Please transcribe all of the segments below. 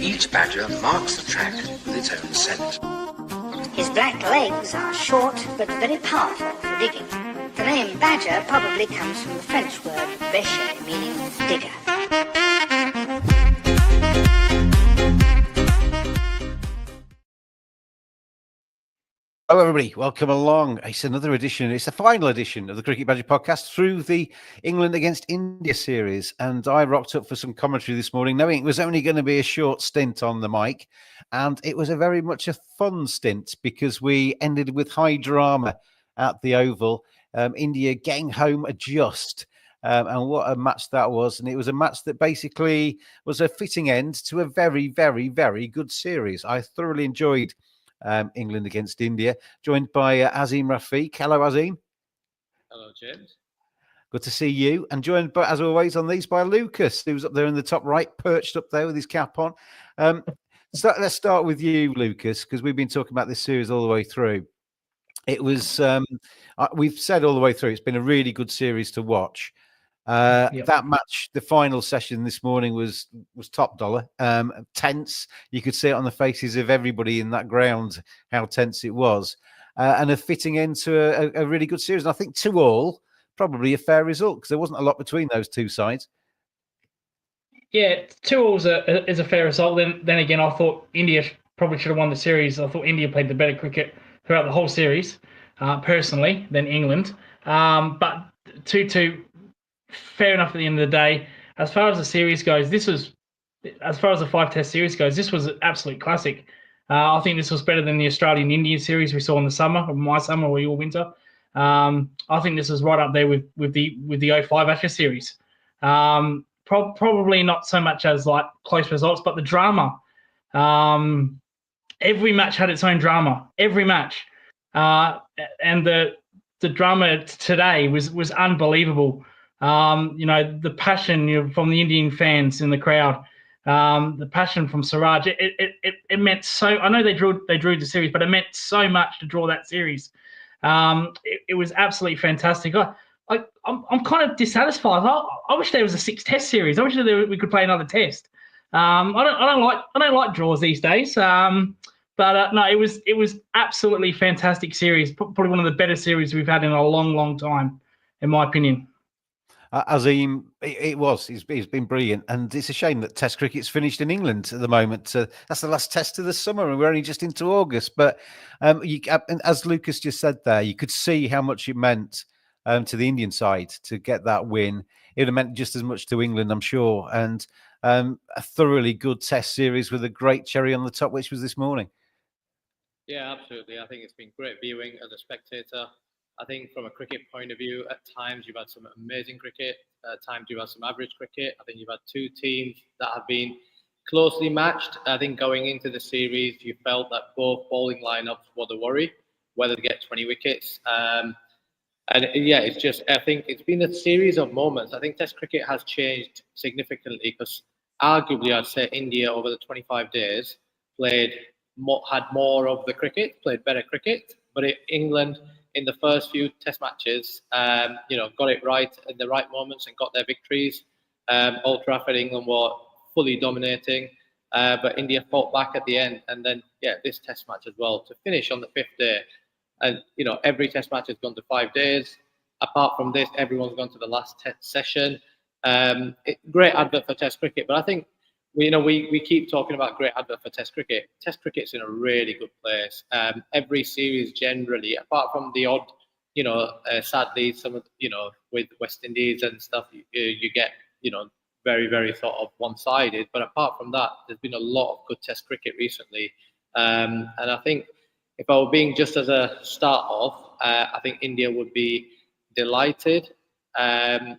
Each badger marks the track with its own scent. His black legs are short but very powerful for digging. The name badger probably comes from the French word bêcher, meaning digger. Hello, everybody. Welcome along. It's another edition. It's the final edition of the Cricket Badger podcast through the England against India series. And I rocked up for some commentary this morning, knowing it was only going to be a short stint on the mic. And it was a very much a fun stint because we ended with high drama at the Oval. India getting home just. And what a match that was. And it was a match that basically was a fitting end to a very, very, very good series. I thoroughly enjoyed England against India, joined by Azeem Rafiq. Hello, Azeem. Hello, James. Good to see you. And joined, by, as always, on these by Lucas, who's up there in the top right, perched up there with his cap on. So let's start with you, Lucas, because we've been talking about this series all the way through. It was, we've said all the way through, it's been a really good series to watch. That match, the final session this morning was top dollar, tense. You could see it on the faces of everybody in that ground how tense it was, and a fitting end to a really good series. And I think 2-2, probably a fair result because there wasn't a lot between those two sides. Yeah, 2-2 is a fair result. Then again, I thought India probably should have won the series. I thought India played the better cricket throughout the whole series, personally, than England. But 2-2. Fair enough at the end of the day. As far as the series goes, as far as the 5-test series goes, this was an absolute classic. I think this was better than the Australian-Indian series we saw in the summer, or my summer or your winter. I think this is right up there with the 05 Ashes series. Probably not so much as like close results, but the drama. Every match had its own drama. Every match, and the drama today was unbelievable. The passion from the Indian fans in the crowd, the passion from Siraj, it meant so. I know they drew the series, but it meant so much to draw that series. It was absolutely fantastic. I'm kind of dissatisfied. I wish there was a 6-test series. I wish we could play another test. I don't like draws these days. No, it was absolutely fantastic series. Probably one of the better series we've had in a long, long time, in my opinion. Azeem, it was. He's been brilliant, and it's a shame that Test cricket's finished in England at the moment. That's the last Test of the summer, and we're only just into August. But as Lucas just said there, you could see how much it meant to the Indian side to get that win. It would have meant just as much to England, I'm sure, and a thoroughly good Test series with a great cherry on the top, which was this morning. Yeah, absolutely. I think it's been great viewing as a spectator. I think from a cricket point of view, at times you've had some amazing cricket, at times you've had some average cricket. I think you've had two teams that have been closely matched. I think going into the series, you felt that both bowling lineups were the worry, whether to get 20 wickets. I think it's been a series of moments. I think Test cricket has changed significantly because arguably I'd say India over the 25 days had more of the cricket, played better cricket, but England in the first few Test matches, got it right in the right moments and got their victories. Old Trafford, England were fully dominating, but India fought back at the end. And then, this Test match as well to finish on the 5th day. And, every Test match has gone to 5 days. Apart from this, everyone's gone to the last Test session. Great advert for Test cricket, but I think we keep talking about great advert for Test cricket. Test cricket's in a really good place. Every series generally, apart from the odd, sadly, some of with West Indies and stuff, you get very, very sort of one-sided. But apart from that, there's been a lot of good Test cricket recently. And I think if I were being just as a start off, I think India would be delighted, and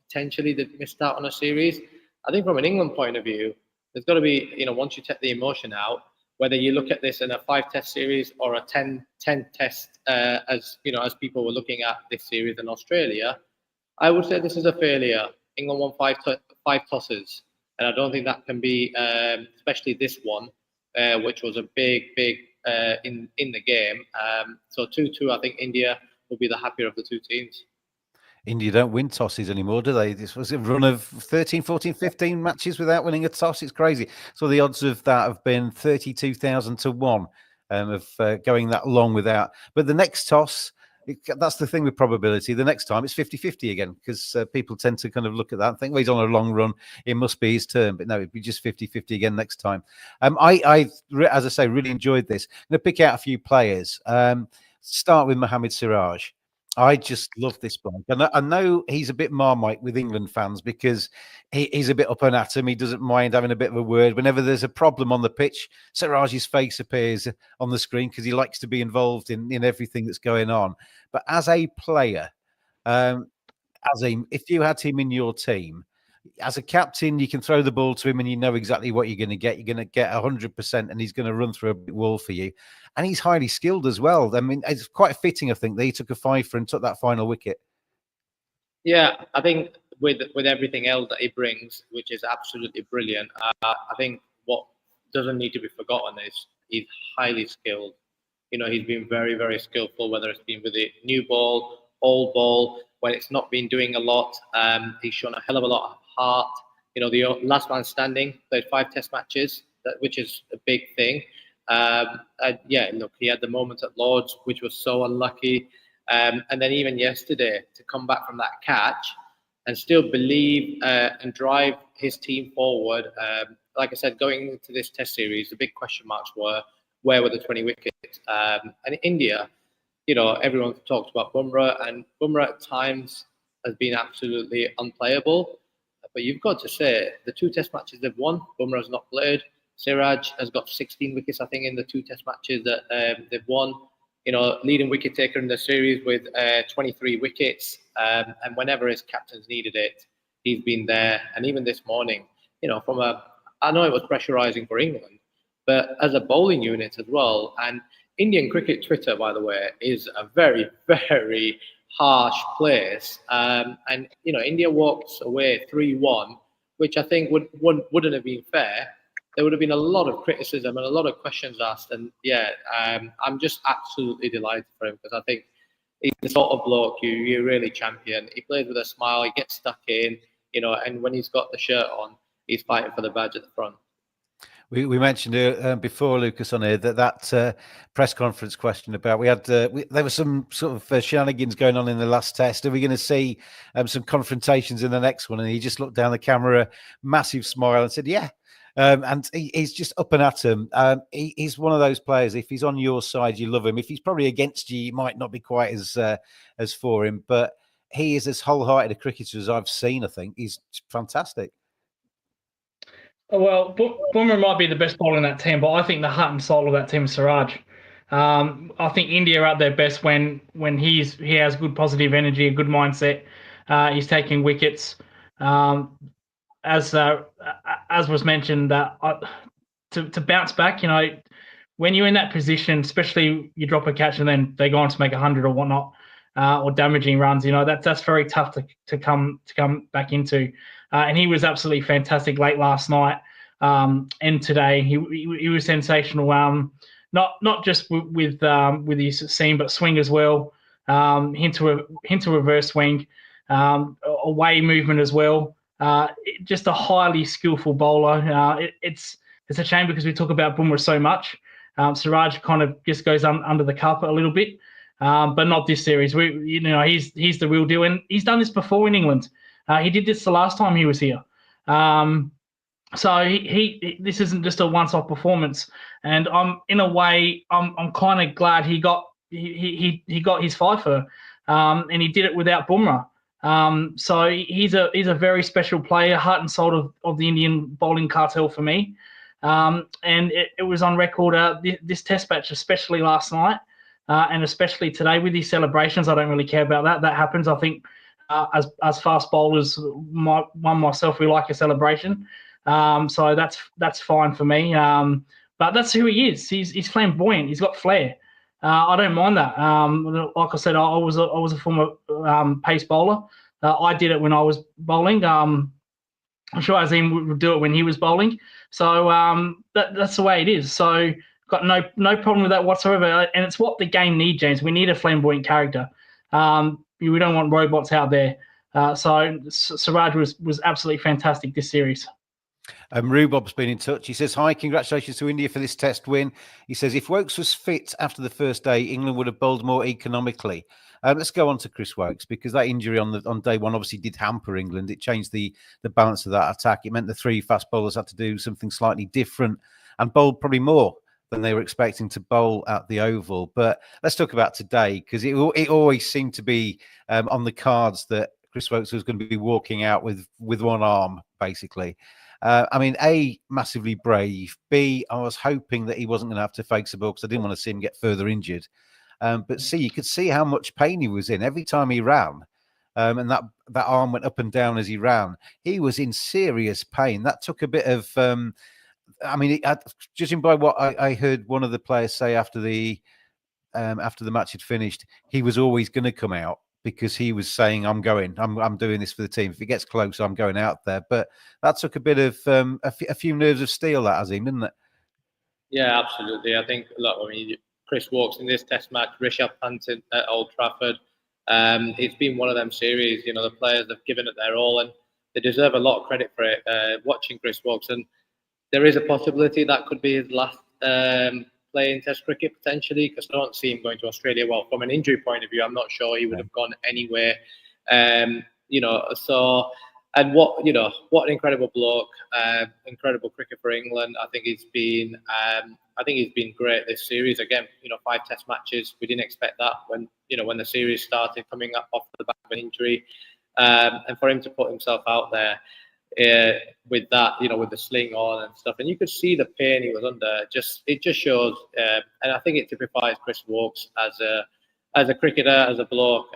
potentially they've missed out on a series. I think from an England point of view, there's got to be, once you take the emotion out, whether you look at this in a 5-test series or a 10-test, as people were looking at this series in Australia, I would say this is a failure. England won five tosses, and I don't think that can be, especially this one, which was a big in the game. So 2-2, I think India will be the happier of the two teams. India don't win tosses anymore, do they? This was a run of 13, 14, 15 matches without winning a toss. It's crazy. So the odds of that have been 32,000 to 1 of going that long without. But the next toss, that's the thing with probability. The next time it's 50-50 again, because people tend to kind of look at that and think, well, he's on a long run. It must be his turn. But no, it'd be just 50-50 again next time. As I say, really enjoyed this. I'm going to pick out a few players. Start with Mohammad Siraj. I just love this bloke. And I know he's a bit Marmite with England fans because he's a bit up and at him. He doesn't mind having a bit of a word. Whenever there's a problem on the pitch, Siraj's face appears on the screen because he likes to be involved in everything that's going on. But as a player, Azeem, if you had him in your team, as a captain, you can throw the ball to him and you know exactly what you're going to get. You're going to get 100% and he's going to run through a wall for you. And he's highly skilled as well. I mean, it's quite fitting, I think, that he took a fifer and took that final wicket. Yeah, I think with everything else that he brings, which is absolutely brilliant, I think what doesn't need to be forgotten is he's highly skilled. You know, he's been very, very skillful, whether it's been with the new ball, old ball, when it's not been doing a lot. He's shown a hell of a lot of heart. You know, the last man standing, played 5 test matches, which is a big thing. Yeah, look, he had the moment at Lord's, which was so unlucky. And then even yesterday, to come back from that catch and still believe and drive his team forward. Like I said, going into this test series, the big question marks were, where were the 20 wickets? And India, you know, everyone talks about Bumrah, and Bumrah at times has been absolutely unplayable. But you've got to say, the 2 test matches they've won, Bumrah's not played. Siraj has got 16 wickets, I think, in the 2 test matches that they've won. You know, leading wicket taker in the series with 23 wickets. And whenever his captains needed it, he's been there. And even this morning, you know, I know it was pressurising for England, but as a bowling unit as well. And Indian cricket Twitter, by the way, is a very, very harsh place. And, you know, India walks away 3-1, which I think wouldn't have been fair. There would have been a lot of criticism and a lot of questions asked. And yeah, I'm just absolutely delighted for him because I think he's the sort of bloke you really champion. He plays with a smile, he gets stuck in, you know, and when he's got the shirt on, he's fighting for the badge at the front. We mentioned before, Lucas, on here that press conference question about there was some sort of shenanigans going on in the last test. Are we going to see some confrontations in the next one? And he just looked down the camera, massive smile, and said, "Yeah." And he's just up and at him. He's one of those players. If he's on your side, you love him. If he's probably against you, you might not be quite as for him. But he is as wholehearted a cricketer as I've seen. I think he's fantastic. Well, Bumrah might be the best bowler in that team, but I think the heart and soul of that team is Siraj. I think India are at their best when he has good positive energy, a good mindset. He's taking wickets. As was mentioned, to bounce back, you know, when you're in that position, especially you drop a catch and then they go on to make 100 or whatnot, or damaging runs, you know, that's very tough to come back into. And he was absolutely fantastic late last night and today. He was sensational. Not just with his seam, but swing as well. Hint to reverse swing, away movement as well. Just a highly skillful bowler. It's a shame because we talk about Bumrah so much. Siraj kind of just goes under the carpet a little bit, but not this series. He's the real deal, and he's done this before in England. He did this the last time he was here. So this isn't just a once-off performance. And in a way, I'm kind of glad he got his fifer, and he did it without Bumrah. So he's a very special player, heart and soul of the Indian bowling cartel for me. And it was on record this test match, especially last night, and especially today with these celebrations. I don't really care about that. That happens. I think as fast bowlers, myself, we like a celebration. So that's fine for me. But that's who he is. He's flamboyant. He's got flair. I don't mind that. Like I said, I was a former pace bowler. I did it when I was bowling. I'm sure Azeem would do it when he was bowling. So that's the way it is. So got no problem with that whatsoever. And it's what the game needs, James. We need a flamboyant character. We don't want robots out there. So Siraj was absolutely fantastic this series. Rubob's been in touch. He says, hi, congratulations to India for this test win. He says, if Wokes was fit after the first day, England would have bowled more economically. Let's go on to Chris Wokes, because that injury on day one obviously did hamper England. It changed the balance of that attack. It meant the three fast bowlers had to do something slightly different and bowled probably more than they were expecting to bowl at the Oval. But let's talk about today, because it always seemed to be on the cards that Chris Wokes was going to be walking out with one arm, basically. I mean, A, massively brave. B, I was hoping that he wasn't going to have to face the ball because I didn't want to see him get further injured. But C, you could see how much pain he was in every time he ran. And that arm went up and down as he ran. He was in serious pain. That took a bit of, judging by what I heard one of the players say after the match had finished, he was always going to come out, because he was saying, I'm doing this for the team. If it gets close, I'm going out there. But that took a bit of a few nerves of steel, that, Azeem, didn't it? Yeah, absolutely. I think, look, Chris Wokes in this test match, Rishabh Pant at Old Trafford. It's been one of them series, the players have given it their all, and they deserve a lot of credit for it. Watching Chris Wokes, and there is a possibility that could be his last playing Test cricket potentially, because I don't see him going to Australia. Well, from an injury point of view, I'm not sure he would have gone anywhere. So, and what an incredible bloke, incredible cricket for England. I think he's been great this series. Again, 5 Test matches. We didn't expect that when the series started, coming up off the back of an injury, and for him to put himself out there. With that, with the sling on and stuff, and you could see the pain he was under. It just shows, and I think it typifies Chris Wokes as a cricketer, as a bloke.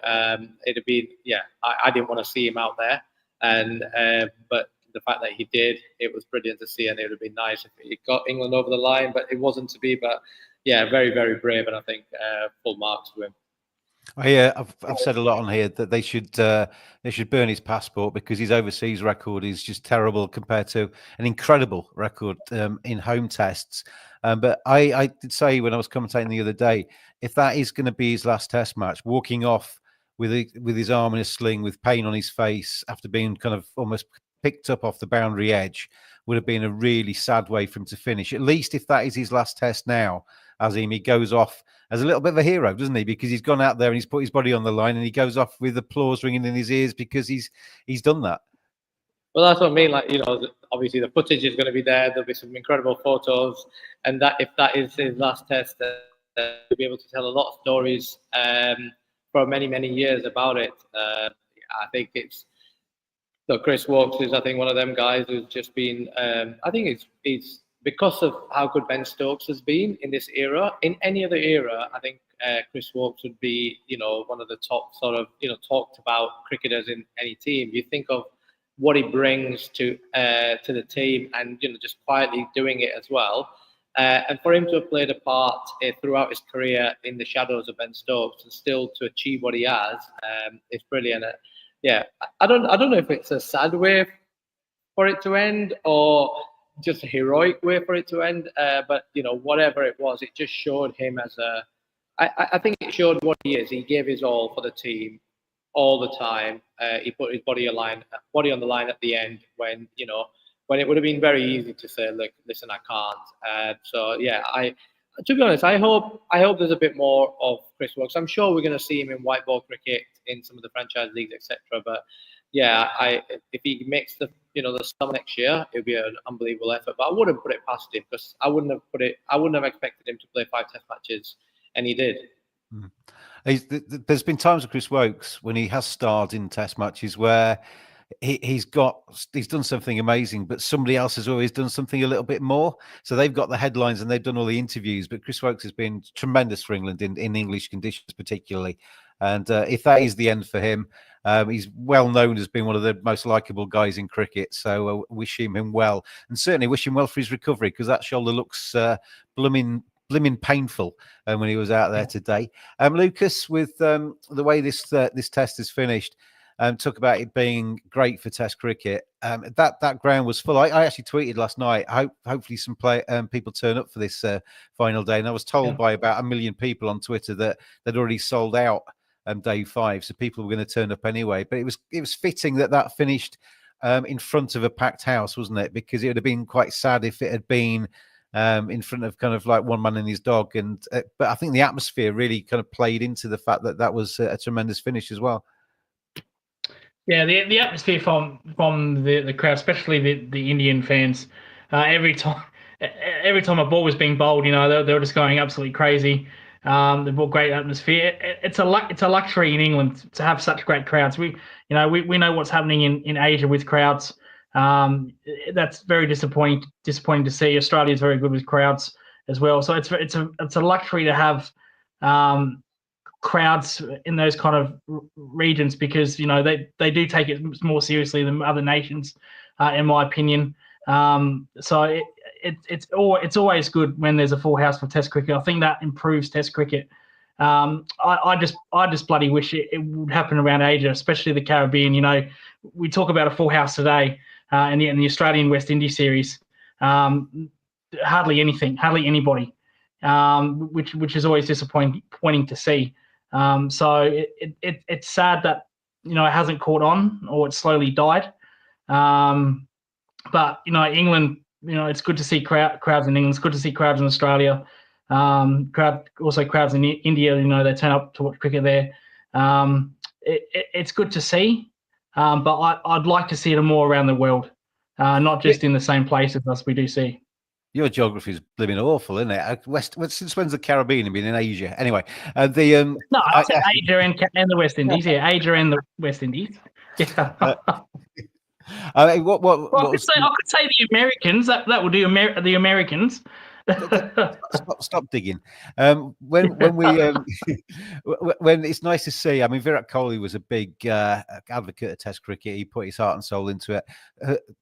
It'd be, I didn't want to see him out there, and but the fact that he did, it was brilliant to see, and it would have been nice if he got England over the line, but it wasn't to be. But yeah, very, very brave, and I think full marks to him. I've said a lot on here that they should burn his passport, because his overseas record is just terrible compared to an incredible record in home tests. But I did say when I was commentating the other day, if that is going to be his last test match, walking off with his arm in a sling, with pain on his face after being kind of almost picked up off the boundary edge, would have been a really sad way for him to finish. At least if that is his last test now, Azeem, he goes off as a little bit of a hero, doesn't he? Because he's gone out there and he's put his body on the line, and he goes off with applause ringing in his ears because he's done that. Well, that's what I mean. Obviously the footage is going to be there. There'll be some incredible photos, and that if that is his last test, he'll be able to tell a lot of stories for many, many years about it. I think it's. So Chris Wokes is, I think, one of them guys who's just been. I think it's because of how good Ben Stokes has been in this era. In any other era, I think Chris Wokes would be, one of the top sort of, talked about cricketers in any team. You think of what he brings to the team, and just quietly doing it as well. And for him to have played a part throughout his career in the shadows of Ben Stokes and still to achieve what he has, is brilliant. I don't know if it's a sad way for it to end or just a heroic way for it to end. But whatever it was, it just showed him as I think it showed what he is. He gave his all for the team all the time. He put his body on the line at the end when it would have been very easy to say, look, listen, I can't. To be honest, I hope there's a bit more of Chris Wokes. I'm sure we're going to see him in white ball cricket in some of the franchise leagues, etc. But if he makes the summer next year, it'll be an unbelievable effort. But I wouldn't put it past him, because I wouldn't have expected him to play 5 Test matches, and he did. There's been times with Chris Wokes when he has starred in Test matches where he's done something amazing, but somebody else has always done something a little bit more. So they've got the headlines and they've done all the interviews, but Chris Wokes has been tremendous for England in English conditions, particularly. And if that is the end for him, he's well known as being one of the most likable guys in cricket. So wish him well, and certainly wish him well for his recovery, because that shoulder looks blooming painful when he was out there today. Lucas, with the way this test is finished, talk about it being great for Test cricket. That ground was full. I actually tweeted last night. Hopefully some people turn up for this final day, and I was told by about 1 million people on Twitter that they'd already sold out day 5, so people were going to turn up anyway. But it was fitting that finished in front of a packed house, wasn't it? Because it would have been quite sad if it had been in front of kind of like one man and his dog. And but I think the atmosphere really kind of played into the fact that was a tremendous finish as well. Yeah, the atmosphere from the crowd, especially the Indian fans, every time a ball was being bowled, they were just going absolutely crazy. They brought great atmosphere. It's a luxury in England to have such great crowds. We know what's happening in Asia with crowds. That's very disappointing to see. Australia is very good with crowds as well. So it's a luxury to have crowds in those kind of regions, because they do take it more seriously than other nations, in my opinion. So it's always good when there's a full house for Test cricket. I think that improves Test cricket. I just bloody wish it would happen around Asia, especially the Caribbean. We talk about a full house today, in the Australian West Indies series. Hardly anybody, which is always disappointing to see. So it's sad that it hasn't caught on, or it's slowly died. But England, it's good to see crowds in England. It's good to see crowds in Australia. Crowds in India. They turn up to watch cricket there. It's good to see, but I'd like to see it more around the world, not just in the same places as we do see. Your geography is blooming awful, isn't it? Since when's the Caribbean been in Asia? Anyway, I said Asia and the West Indies. Yeah, Asia and the West Indies. Yeah. I mean, what I could say the Americans. That would do the Americans. Stop digging. When it's nice to see. I mean, Virat Kohli was a big advocate of Test cricket. He put his heart and soul into it.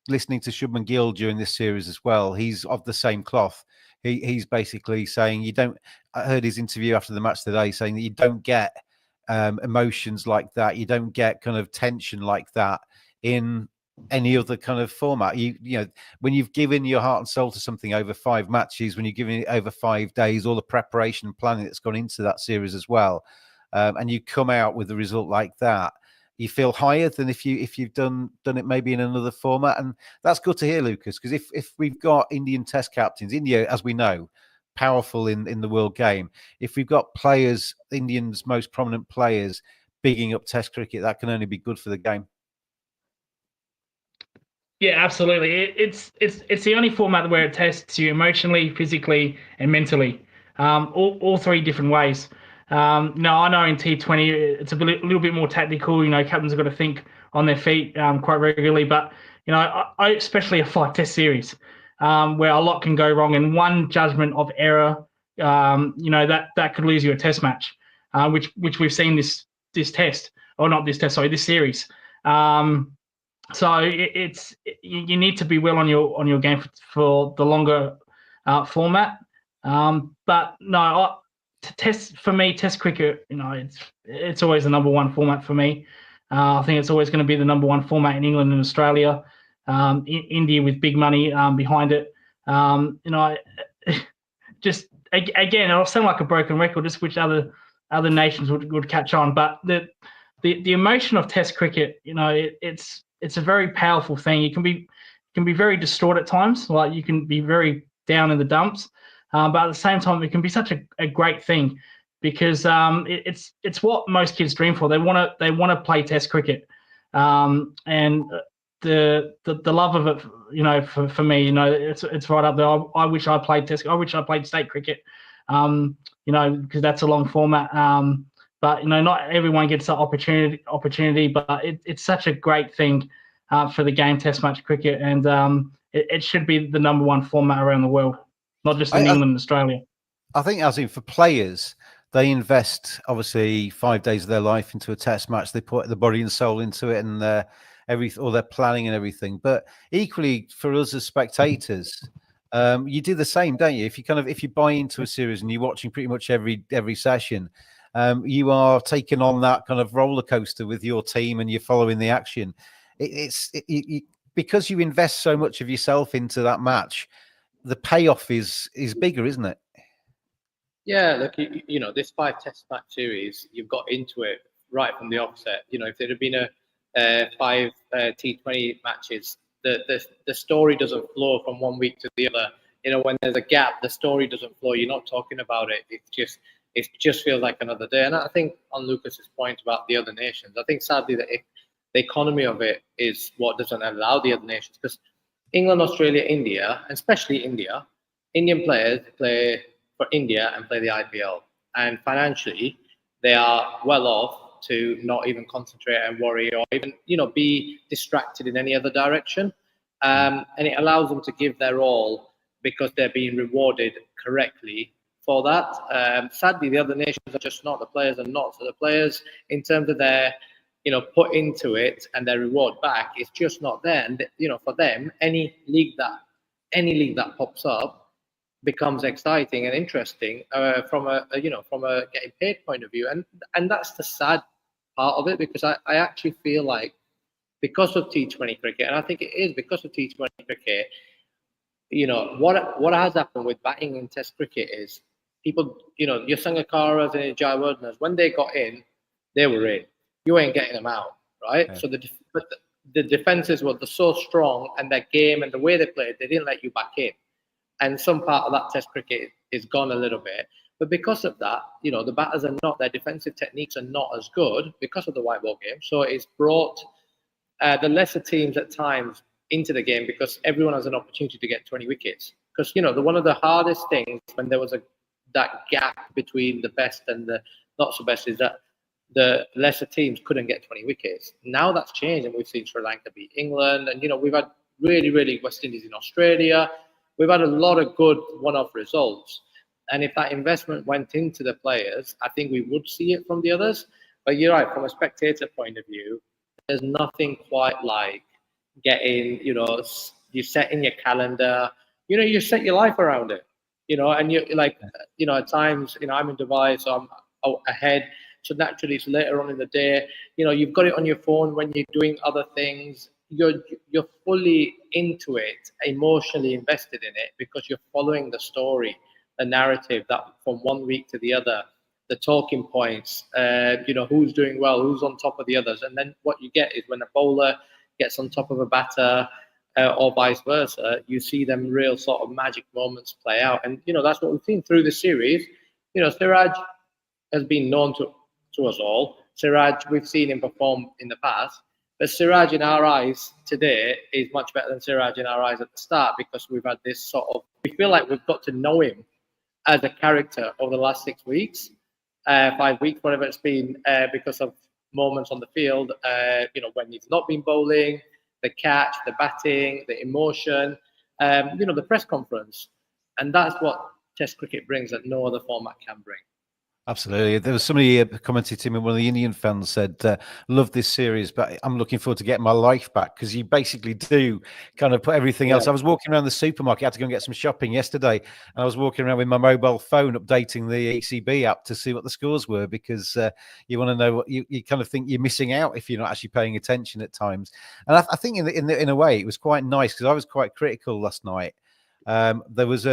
Listening to Shubman Gill during this series as well, he's of the same cloth. He's basically saying I heard his interview after the match today, saying that you don't get emotions like that. You don't get kind of tension like that in any other kind of format. When you've given your heart and soul to something over 5 matches, when you're giving it over 5 days, all the preparation and planning that's gone into that series as well, and you come out with a result like that, you feel higher than if you've done it maybe in another format. And that's good to hear, Lucas, because if we've got Indian Test captains, India, as we know, powerful in the world game, if we've got players, Indians' most prominent players, bigging up Test cricket, that can only be good for the game. Yeah, absolutely. It's the only format where it tests you emotionally, physically, and mentally, all 3 different ways. Now, I know in T20 it's a little bit more tactical. Captains have got to think on their feet quite regularly. But I especially a 5-test series where a lot can go wrong, and one judgment of error, that could lose you a Test match, which we've seen this test, or not this test, sorry, this series. So you need to be well on your game for the longer format. But no, Test cricket, it's always the number 1 format for me. I think it's always going to be the number 1 format in England and Australia. India with big money behind it. Just again, I'll sound like a broken record. Just which other nations would catch on, but the emotion of Test cricket, it's a very powerful thing. It can be very distraught at times. Like, you can be very down in the dumps, but at the same time, it can be such a great thing, because it's what most kids dream for. They want to play Test cricket, and the love of it, for me, it's right up there. I wish I played Test. I wish I played state cricket, because that's a long format. But not everyone gets that opportunity. But it's such a great thing for the game, Test match cricket, and it should be the number 1 format around the world, not just in England and Australia. I think, Azeem, for players, they invest obviously 5 days of their life into a Test match. They put the body and soul into it, and all their planning and everything. But equally for us as spectators, you do the same, don't you? If you buy into a series and you're watching pretty much every session, you are taking on that kind of roller coaster with your team, and you're following the action. Because you invest so much of yourself into that match, the payoff is bigger, isn't it? Yeah, look, this 5-test match series, you've got into it right from the offset. If there had been five T20 matches, the story doesn't flow from one week to the other. When there's a gap, the story doesn't flow. You're not talking about it. It just feels like another day. And I think on Lucas's point about the other nations, I think sadly that the economy of it is what doesn't allow the other nations, because England, Australia, India, and especially India, Indian players play for India and play the IPL. And financially, they are well off to not even concentrate and worry or even, be distracted in any other direction. And it allows them to give their all because they're being rewarded correctly for that. Sadly, the other nations are just not. The players are not. So the players, in terms of their put into it and their reward back, it's just not there. And for them, any league that pops up becomes exciting and interesting from a getting paid point of view. And that's the sad part of it, because I actually feel like because of T20 cricket, and I think it is because of T20 cricket, what has happened with batting in Test cricket is people, your Sangakaras and Jayawardenas, when they got in, they were in. You ain't getting them out, right? Yeah. So the defenses were so strong, and their game and the way they played, they didn't let you back in. And some part of that Test cricket is gone a little bit. But because of that, the batters their defensive techniques are not as good because of the white ball game. So it's brought the lesser teams at times into the game, because everyone has an opportunity to get 20 wickets. Because, one of the hardest things when there was that gap between the best and the not so best is that the lesser teams couldn't get 20 wickets. Now that's changed, and we've seen Sri Lanka beat England, and we've had really, really West Indies in Australia. We've had a lot of good one-off results, and if that investment went into the players, I think we would see it from the others. But you're right, from a spectator point of view, there's nothing quite like getting, you set in your calendar, you set your life around it, and you're like, at times, I'm in Dubai, so I'm out ahead. So naturally, it's later on in the day. You've got it on your phone when you're doing other things. You're fully into it, emotionally invested in it, because you're following the story, the narrative that from one week to the other, the talking points. Who's doing well, who's on top of the others, and then what you get is when a bowler gets on top of a batter, or vice versa, you see them real sort of magic moments play out, and that's what we've seen through the series. Siraj has been known to us all. Siraj, we've seen him perform in the past, but Siraj in our eyes today is much better than Siraj in our eyes at the start, because we've had this sort of, we feel like we've got to know him as a character over the last 6 weeks, 5 weeks, whatever it's been, because of moments on the field, when he's not been bowling, the catch, the batting, the emotion, the press conference. And that's what Test cricket brings that no other format can bring. Absolutely. There was somebody commented to me, one of the Indian fans said, love this series, but I'm looking forward to getting my life back, because you basically do kind of put everything else. I was walking around the supermarket, I had to go and get some shopping yesterday, and I was walking around with my mobile phone updating the ECB app to see what the scores were, because you want to know what you kind of think you're missing out if you're not actually paying attention at times. And I think in a way it was quite nice, because I was quite critical last night. There was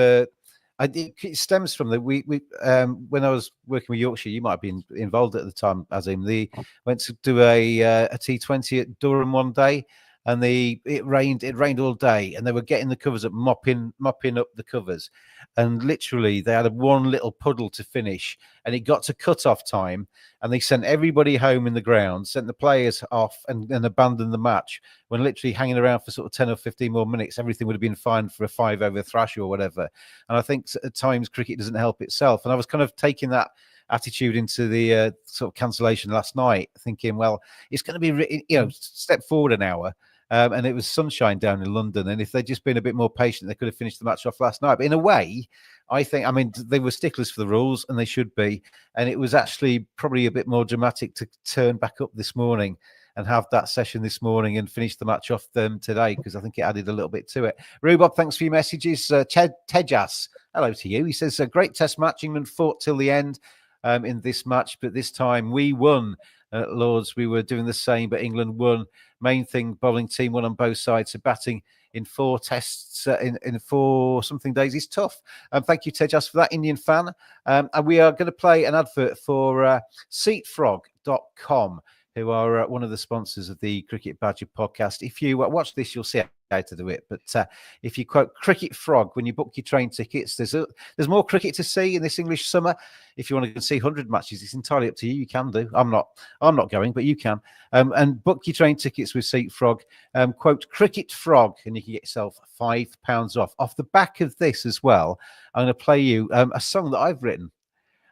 it stems from when I was working with Yorkshire, you might have been involved at the time, Azeem. They went to do a T20 at Durham one day, and it rained all day, and they were getting the covers up, mopping up the covers, and literally they had one little puddle to finish, and it got to cut-off time, and they sent everybody home in the ground, sent the players off, and abandoned the match. When literally hanging around for sort of 10 or 15 more minutes, everything would have been fine for a 5-over thrash or whatever. And I think at times cricket doesn't help itself, and I was kind of taking that attitude into the sort of cancellation last night, thinking, well, it's going to be step forward an hour. And it was sunshine down in London, and if they'd just been a bit more patient, they could have finished the match off last night. But in a way, I mean, they were sticklers for the rules, and they should be. And it was actually probably a bit more dramatic to turn back up this morning and have that session this morning and finish the match off them today, because I think it added a little bit to it. Rhubarb, thanks for your messages. Tejas, hello to you. He says, a great test match. England fought till the end in this match, but this time we won. Lords, we were doing the same, but England won. main thing, bowling team, one on both sides. So batting in 4 tests in 4 something days is tough. Thank you, Tejas, for that, Indian fan. And we are going to play an advert for seatfrog.com, who are one of the sponsors of the Cricket Badger podcast. If you watch this, you'll see how to do it. But if you quote Cricket Frog when you book your train tickets, there's more cricket to see in this English summer. If you want to go see 100 matches, it's entirely up to you. You can do. I'm not going, but you can. And book your train tickets with Seat Frog. Quote Cricket Frog, and you can get yourself £5 off. Off the back of this as well, I'm going to play you a song that I've written.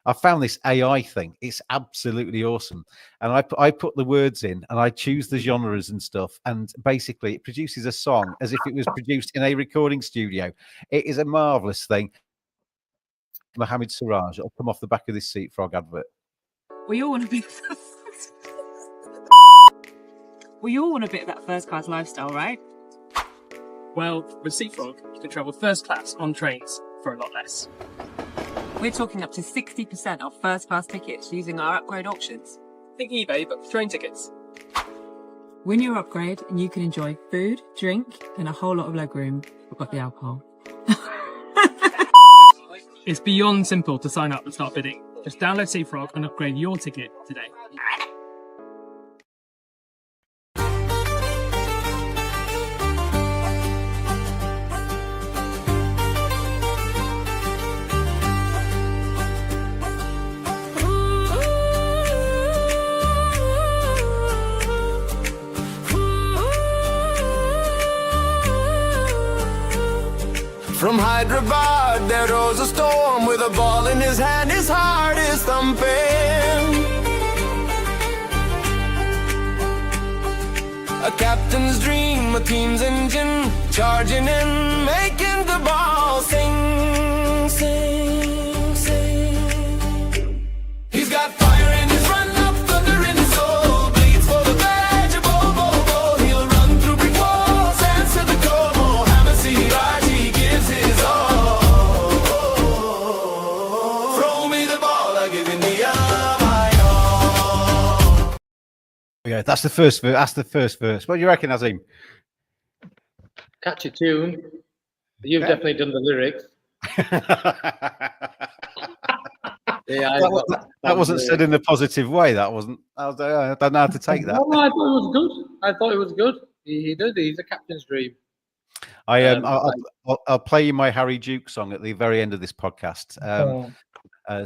I found this AI thing. It's absolutely awesome. And I put the words in and I choose the genres and stuff. And basically it produces a song as if it was produced in a recording studio. It is a marvelous thing. Mohammed Siraj, it'll come off the back of this Seat Frog advert. We all want a bit of that first class lifestyle, right? Well, with Seatfrog, you can travel first class on trains for a lot less. We're talking up to 60% off first class tickets using our upgrade options. Think eBay, but for train tickets. Win your upgrade and you can enjoy food, drink, and a whole lot of legroom. Forgot the alcohol. It's beyond simple to sign up and start bidding. Just download Seatfrog and upgrade your ticket today. From Hyderabad, there rose a storm. With a ball in his hand, his heart is thumping. A captain's dream, a team's engine, charging in, making the ball sing, sing, sing. He's got fire in his run up, thunder in his soul. Bleeds for the badge, bowl, bowl, bowl. He'll run through brick walls, answer the call. Mohammed Siraj, he gives his all. Throw me the ball, I give India my all. Yeah, that's the first verse. That's the first verse. What do you reckon, Azeem? Catchy tune. You've definitely done the lyrics. Yeah, that wasn't said in a positive way. That wasn't. I don't know how to take that. No, I thought it was good. I thought it was good. He did. He's a captain's dream. I'll play you my Harry Duke song at the very end of this podcast.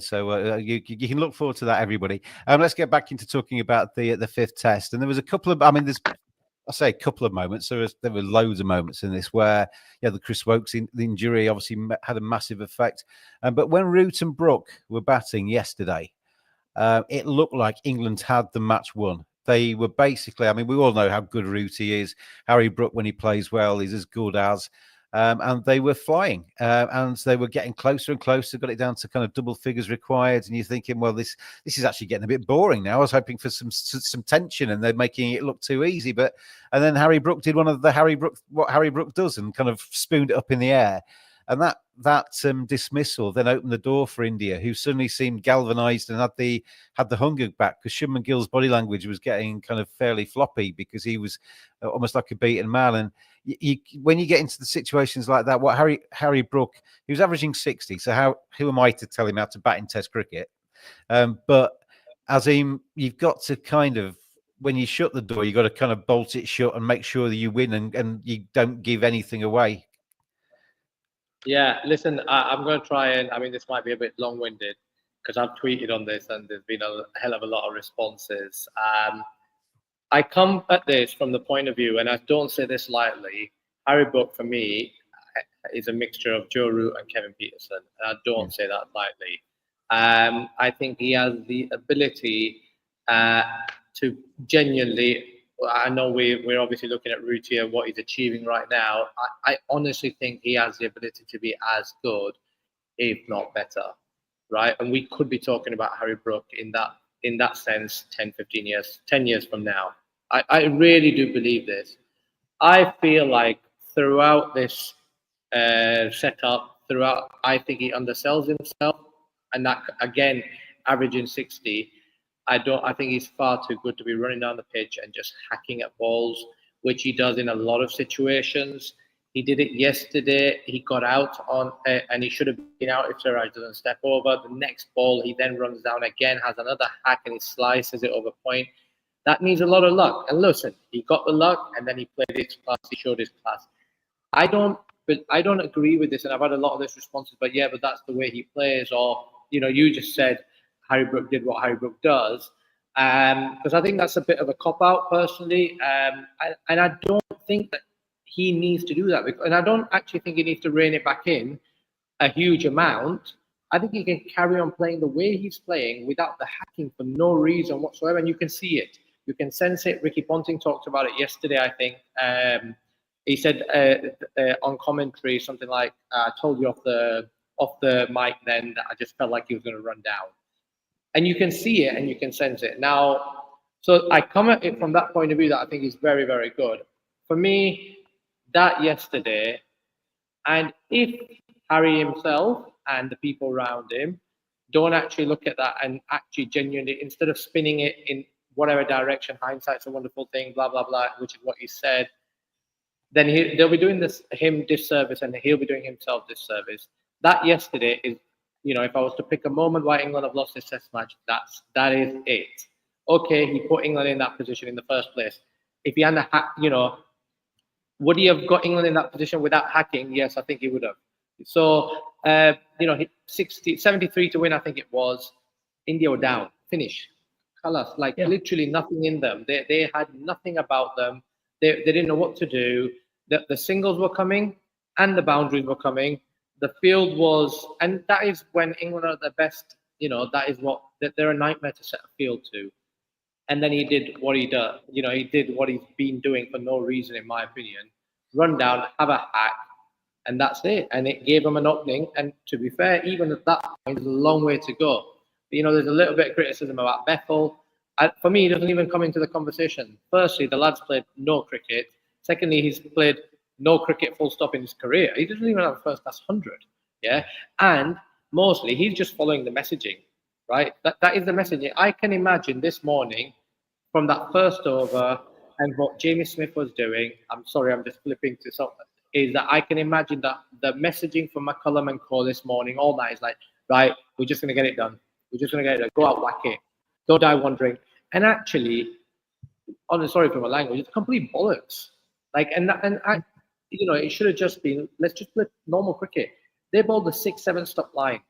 So you can look forward to that, everybody. Let's get back into talking about the 5th test. And there was a couple of, I say a couple of moments. There were loads of moments in this where, the Chris Wokes the injury obviously had a massive effect. But when Root and Brook were batting yesterday, it looked like England had the match won. They were basically, we all know how good Rooty is. Harry Brook, when he plays well, is as good as. And they were flying, and they were getting closer and closer. Got it down to kind of double figures required, and you're thinking, well, this is actually getting a bit boring now. I was hoping for some tension, and they're making it look too easy. And then Harry Brook did one of what Harry Brook does, and kind of spooned it up in the air. And that dismissal then opened the door for India, who suddenly seemed galvanised and had the hunger back, because Shubman Gill's body language was getting kind of fairly floppy because he was almost like a beaten man. And when you get into the situations like that, what Harry Brook, he was averaging 60. So who am I to tell him how to bat in Test cricket? But Azeem, you've got to kind of, when you shut the door, you've got to kind of bolt it shut and make sure that you win and you don't give anything away. Yeah, listen, I'm going to try and, this might be a bit long-winded because I've tweeted on this and there's been a hell of a lot of responses. I come at this from the point of view, and I don't say this lightly, Harry Brook for me is a mixture of Joe Root and Kevin Peterson. And I don't say that lightly. I think he has the ability to genuinely, I know we're obviously looking at Root here, what he's achieving right now. I honestly think he has the ability to be as good, if not better, right? And we could be talking about Harry Brook in that sense 10 years from now. I really do believe this. I feel like throughout this setup, I think he undersells himself, and that, again, averaging 60, I think he's far too good to be running down the pitch and just hacking at balls, which he does in a lot of situations. He did it yesterday. He got out on, and he should have been out if Siraj doesn't step over. The next ball, he then runs down again, has another hack, and he slices it over point. That needs a lot of luck. And listen, he got the luck, and then he played his class. He showed his class. I don't agree with this, and I've had a lot of this responses. But yeah, but that's the way he plays. Or you just said Harry Brook did what Harry Brook does, because I think that's a bit of a cop out personally. And I don't think that he needs to do that, and I don't actually think he needs to rein it back in a huge amount. I think he can carry on playing the way he's playing without the hacking for no reason whatsoever, and you can see it. You can sense it. Ricky Ponting talked about it yesterday, I think. He said on commentary something like, "I told you off the mic then that I just felt like he was going to run down," and you can see it and you can sense it now. So I come at it from that point of view that I think is very, very good. For me, that yesterday, and if Harry himself and the people around him don't actually look at that and actually genuinely, instead of spinning it in whatever direction, hindsight's a wonderful thing, blah, blah, blah, which is what he said, then they'll be doing him disservice and he'll be doing himself disservice. That yesterday is, if I was to pick a moment why England have lost this test match, that is it. Okay, he put England in that position in the first place. If he hadn't, would he have got England in that position without hacking? Yes, I think he would have. So, 73 to win, I think it was. India were down. Finish. Colors, literally nothing in them. They had nothing about them. They didn't know what to do. The singles were coming and the boundaries were coming. The field was, and that is when England are the best. That is they're a nightmare to set a field to. And then he did what he does. He did what he's been doing for no reason, in my opinion. Run down, have a hack, and that's it. And it gave him an opening. And to be fair, even at that point, there's a long way to go. But, there's a little bit of criticism about Bethel. For me, he doesn't even come into the conversation. Firstly, the lad's played no cricket. Secondly, he's played no cricket full stop in his career. He doesn't even have a first-class 100. Yeah, and mostly he's just following the messaging, right? That is the messaging. I can imagine this morning, from that first over and what Jamie Smith was doing, I'm sorry, I'm just flipping to something, is that I can imagine that the messaging from McCullum and Co this morning, all night, is like, right, we're just going to get it done. We're just going to get it done. Go out, whack it. Don't die wondering. And actually, sorry for my language, it's complete bollocks. It should have just been, let's just play normal cricket. They bowled the 6-7 stop line.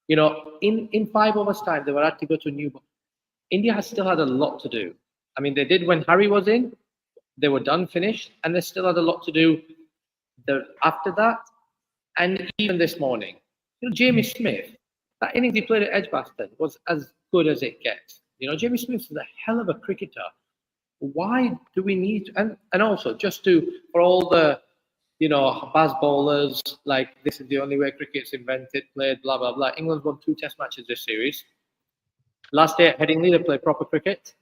In 5 overs time, they were had to go to a new ball. India has still had a lot to do. I mean, they did when Harry was in. They were done, finished, and they still had a lot to do after that. And even this morning, Jamie Smith, that innings he played at Edgbaston was as good as it gets. Jamie Smith is a hell of a cricketer. Why do we need to, and also just for all the, Baz bowlers, like this is the only way cricket's invented, played, blah, blah, blah. England's won 2 test matches this series. Last day at Headingley, they played proper cricket.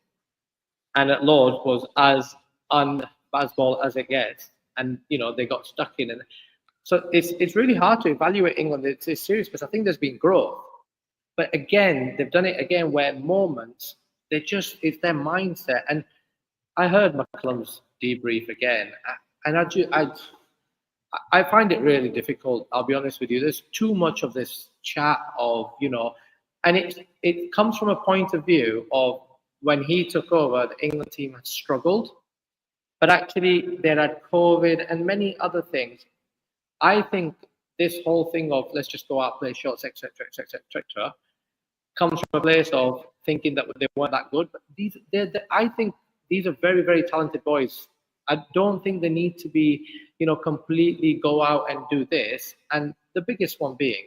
And at Lord's was as un-Bazball as it gets. And, they got stuck in. And so it's really hard to evaluate England. It's serious because I think there's been growth. But again, they've done it again where moments, it's their mindset. And I heard McCullum's debrief again. And I find it really difficult. I'll be honest with you. There's too much of this chat of, and it comes from a point of view of when he took over, the England team had struggled, but actually they had COVID and many other things. I think this whole thing of let's just go out, play shots, etc., comes from a place of thinking that they weren't that good. But I think these are very, very talented boys. I don't think they need to be, completely go out and do this. And the biggest one being,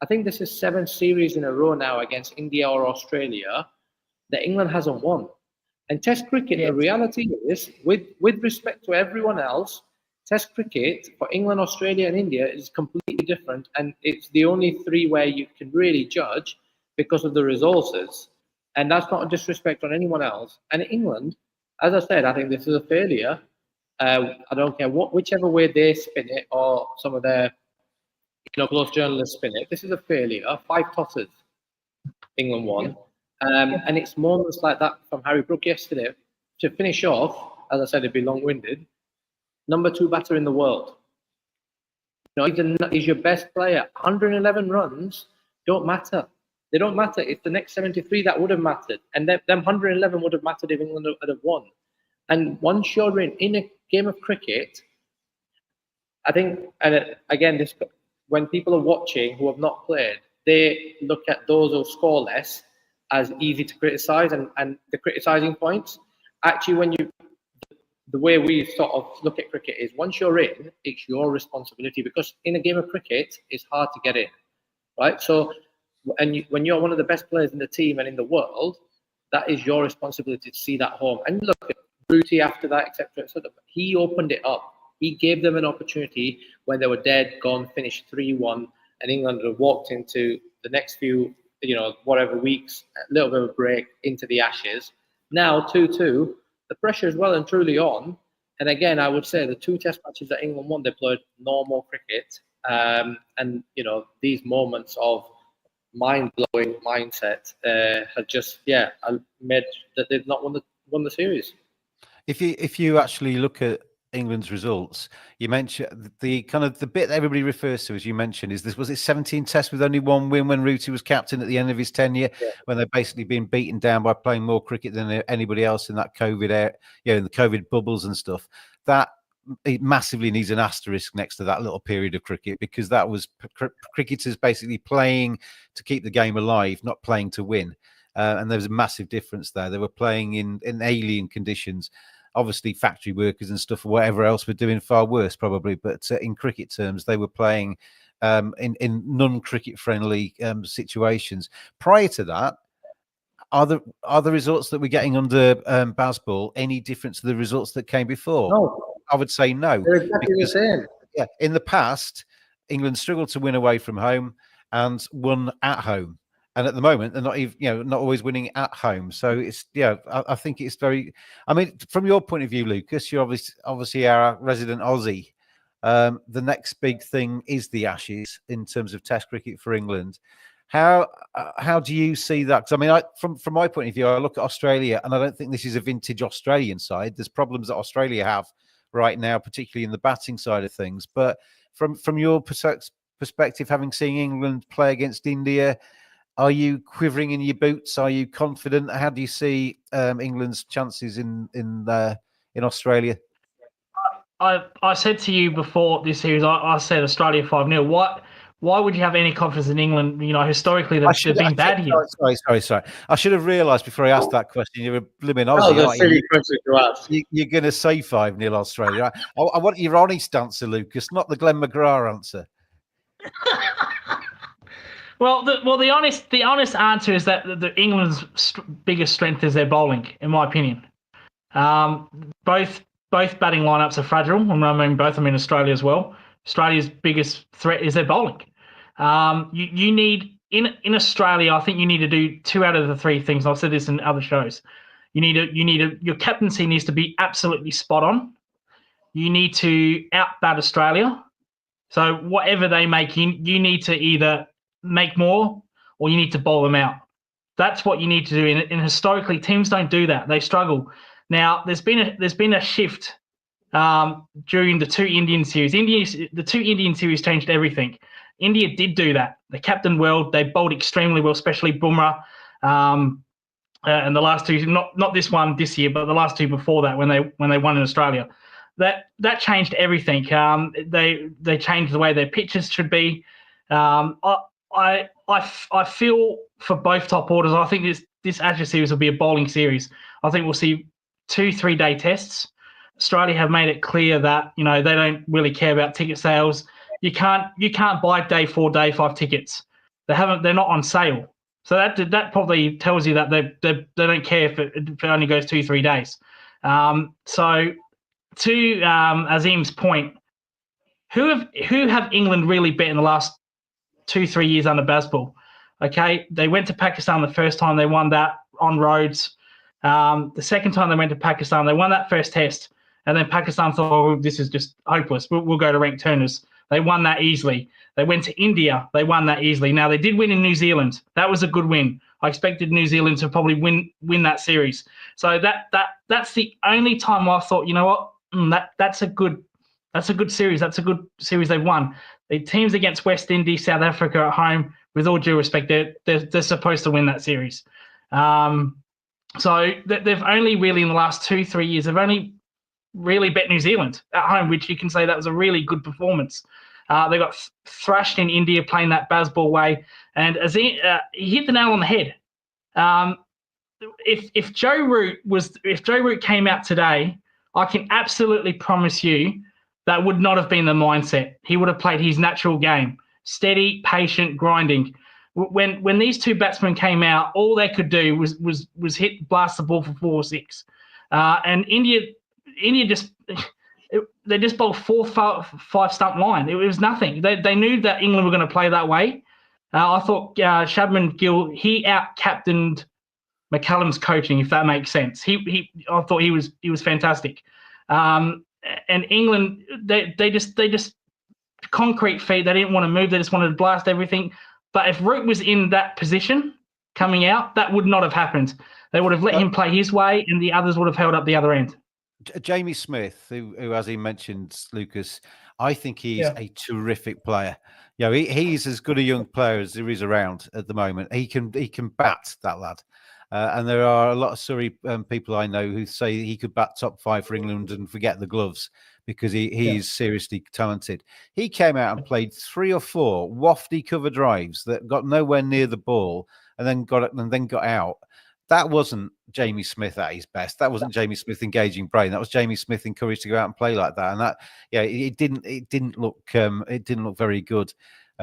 I think this is 7 series in a row now against India or Australia that England hasn't won. And Test cricket, the reality is, with respect to everyone else, Test cricket for England, Australia, and India is completely different. And it's the only 3 where you can really judge because of the resources. And that's not a disrespect on anyone else. And England, as I said, I think this is a failure. I don't care whichever way they spin it or some of their close journalists spin it. This is a failure. 5 tosses, England won. And it's moments like that from Harry Brook yesterday. To finish off, as I said, it'd be long-winded. Number 2 batter in the world. He's your best player. 111 runs don't matter. They don't matter. It's the next 73 that would have mattered. And them 111 would have mattered if England had have won. And once you're in a game of cricket, I think, and again, when people are watching who have not played, they look at those who score less as easy to criticise and the criticising points. Actually, the way we sort of look at cricket is once you're in, it's your responsibility, because in a game of cricket, it's hard to get in, right? So, when you're one of the best players in the team and in the world, that is your responsibility to see that home. And look at Booty after that, etc., etc. He opened it up. He gave them an opportunity when they were dead, gone, finished 3-1, and England had walked into the next few, whatever weeks, a little bit of a break into the Ashes. Now 2-2, the pressure is well and truly on. And again, I would say the 2 test matches that England won, they played normal cricket. And these moments of mind-blowing mindset have just made that they've not won the series. If you actually look at England's results, you mentioned the bit that everybody refers to, as you mentioned, is this: was it 17 tests with only 1 win when Rooty was captain at the end of his tenure, when they've basically been beaten down by playing more cricket than anybody else in that COVID era, in the COVID bubbles and stuff. That it massively needs an asterisk next to that little period of cricket, because that was cricketers basically playing to keep the game alive, not playing to win. And there was a massive difference there. They were playing in alien conditions. Obviously, factory workers and stuff or whatever else were doing far worse, probably. But in cricket terms, they were playing in non-cricket friendly situations. Prior to that, are the results that we're getting under Bazball any different to the results that came before? No. I would say no. They're exactly the same. Yeah, in the past, England struggled to win away from home and won at home. And at the moment, they're not even, not always winning at home. So it's, I think it's very. I mean, from your point of view, Lucas, you're obviously our resident Aussie. The next big thing is the Ashes in terms of Test cricket for England. How do you see that? Because I mean, from my point of view, I look at Australia, and I don't think this is a vintage Australian side. There's problems that Australia have right now, particularly in the batting side of things. But from your perspective, having seen England play against India, are you quivering in your boots? Are you confident? How do you see England's chances in Australia? I said to you before this series, I said Australia 5-0. Why would you have any confidence in England? Historically, they've been bad here. Sorry. I should have realised before I asked that question. You're a blooming Aussie. Oh, that's a silly question to ask. You're going to say 5-0 Australia. I want your honest answer, Lucas, not the Glenn McGrath answer. Well, the honest answer is that England's biggest strength is their bowling, in my opinion. Both batting lineups are fragile. I mean, both of them in Australia as well. Australia's biggest threat is their bowling. You need in Australia, I think you need to do 2 out of the 3 things. I've said this in other shows. Your captaincy needs to be absolutely spot on. You need to out-bat Australia. So whatever they make in, you need to either make more or you need to bowl them out. That's what you need to do. And historically, teams don't do that. They struggle. Now, there's been a shift during the 2 Indian series. The 2 Indian series changed everything. India did do that. They captained well. They bowled extremely well, especially Bumrah. And the last 2, not this one this year, but the last 2 before that when they won in Australia. That changed everything. They changed the way their pitches should be. I feel for both top orders. I think this Ashes series will be a bowling series. I think we'll see 2-3 day tests. Australia have made it clear that they don't really care about ticket sales. You can't buy day 4, day 5 tickets. They're not on sale. So that probably tells you that they don't care if it only goes 2-3 days. So to Azeem's point, who have England really bet in the last 2-3 years under Bazball? Okay, they went to Pakistan the first time, they won that on roads. The second time they went to Pakistan, they won that first test, and then Pakistan thought, this is just hopeless. We'll go to ranked turners. They won that easily. They went to India. They won that easily. Now, they did win in New Zealand. That was a good win. I expected New Zealand to probably win that series. So that's the only time I thought, you know what, that's a good series. That's a good series they've won. The teams against West Indies, South Africa at home, with all due respect, they're supposed to win that series. So they've only really in the last 2-3 years, they've only really bet New Zealand at home, which you can say that was a really good performance. They got thrashed in India playing that Bazball way, and Azeem, he hit the nail on the head. If Joe Root came out today, I can absolutely promise you that would not have been the mindset. He would have played his natural game, steady, patient, grinding. When these two batsmen came out, all they could do was blast the ball for 4 or 6, and India just they just bowled 4-5 stump line. It was nothing. They knew that England were going to play that way. I thought Shabman Gill, he out captained McCallum's coaching, if that makes sense. I thought he was fantastic. And England, they just concrete feet. They didn't want to move. They just wanted to blast everything. But if Root was in that position coming out, that would not have happened. They would have let him play his way, and the others would have held up the other end. Jamie Smith, who as he mentioned, Lucas, I think he's a terrific player. You know, he's as good a young player as there is around at the moment. He can bat, that lad. And there are a lot of Surrey people I know who say he could bat top 5 for England and forget the gloves because he is seriously talented. He came out and played 3 or 4 wafty cover drives that got nowhere near the ball and then got out. That wasn't Jamie Smith at his best. That wasn't Jamie Smith engaging brain. That was Jamie Smith encouraged to go out and play like that. And that, it didn't look very good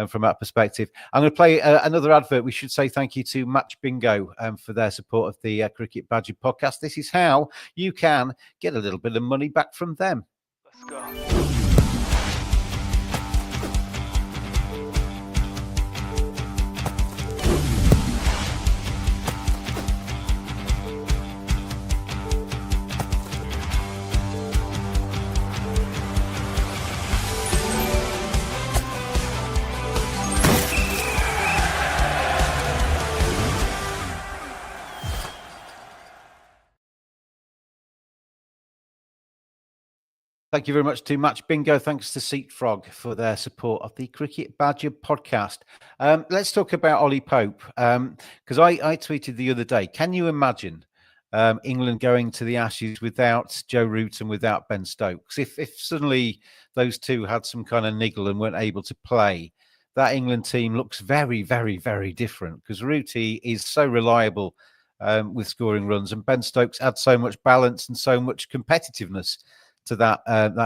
from that perspective. I'm going to play another advert. We should say thank you to Match Bingo for their support of the Cricket Badger podcast. This is how you can get a little bit of money back from them. Let's go. Thank you very much to Match Bingo. Thanks to Seat Frog for their support of the Cricket Badger podcast. Let's talk about Ollie Pope, because I tweeted the other day, can you imagine England going to the Ashes without Joe Root and without Ben Stokes? If suddenly those two had some kind of niggle and weren't able to play, that England team looks very, very, very different because Rooty is so reliable with scoring runs, and Ben Stokes adds so much balance and so much competitiveness to that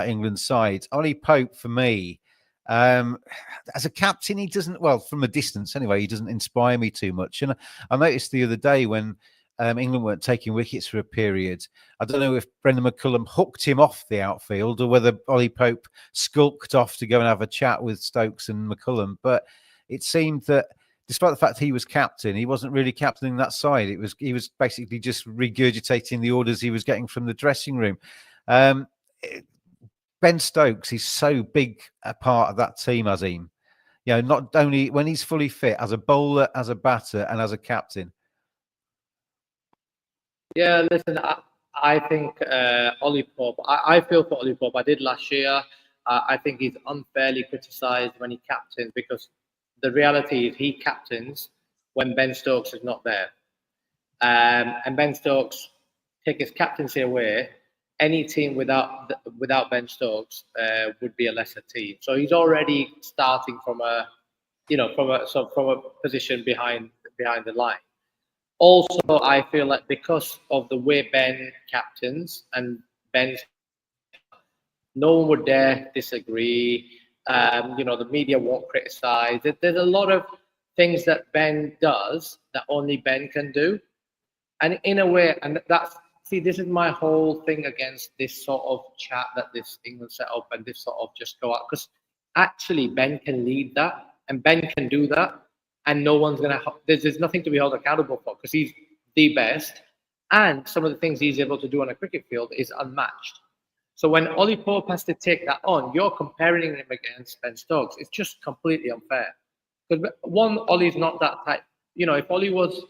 England side. Ollie Pope, for me, as a captain, he doesn't, well, from a distance anyway, he doesn't inspire me too much. And I noticed the other day when England weren't taking wickets for a period, I don't know if Brendan McCullum hooked him off the outfield or whether Ollie Pope skulked off to go and have a chat with Stokes and McCullum. But it seemed that despite the fact he was captain, he wasn't really captaining that side. He was basically just regurgitating the orders he was getting from the dressing room. Ben Stokes is so big a part of that team, Azeem. You know, not only when he's fully fit as a bowler, as a batter, and as a captain. Yeah, listen, I think Ollie Pope, I feel for Ollie Pope. I did last year. I think he's unfairly criticised when he captains because the reality is he captains when Ben Stokes is not there. And Ben Stokes take his captaincy away. Any team without Ben Stokes would be a lesser team. So he's already starting from a position behind the line. Also, I feel like because of the way Ben captains and Ben's, no one would dare disagree. The media won't criticize. There's a lot of things that Ben does that only Ben can do, and in a way, and that's. See, this is my whole thing against this sort of chat that this England set up and this sort of just go out. Because actually, Ben can lead that and Ben can do that. And no one's going to, there's nothing to be held accountable for because he's the best. And some of the things he's able to do on a cricket field is unmatched. So when Ollie Pope has to take that on, you're comparing him against Ben Stokes. It's just completely unfair. Because one, Ollie's not that type. If Ollie was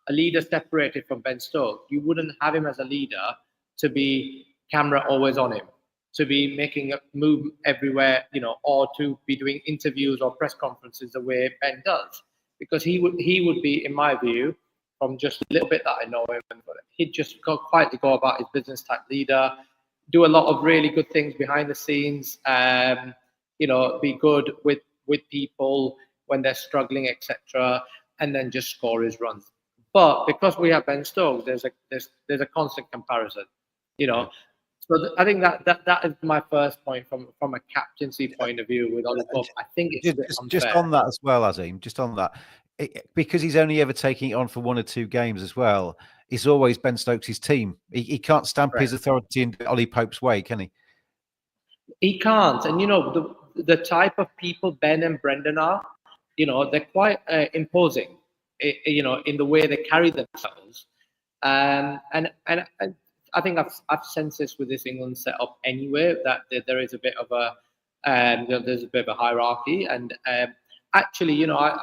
a leader separated from Ben Stokes, you wouldn't have him as a leader to be camera always on him, to be making a move everywhere, or to be doing interviews or press conferences the way Ben does. Because he would be, in my view, from just a little bit that I know him, he'd just quietly go about his business type leader, do a lot of really good things behind the scenes, be good with people when they're struggling, etc., and then just score his runs. But because we have Ben Stokes, there's a constant comparison, So I think that is my first point from a captaincy point of view with Ollie Pope. I think it's just on that as well, Azeem. Just on that, because he's only ever taking it on for 1 or 2 games as well. It's always Ben Stokes' team. He can't stamp his authority in Ollie Pope's way, can he? He can't. And the type of people Ben and Brendan are, they're quite imposing, in the way they carry themselves. And I think I've sensed this with this England setup anyway, that there is a bit of there's a bit of a hierarchy. And actually, I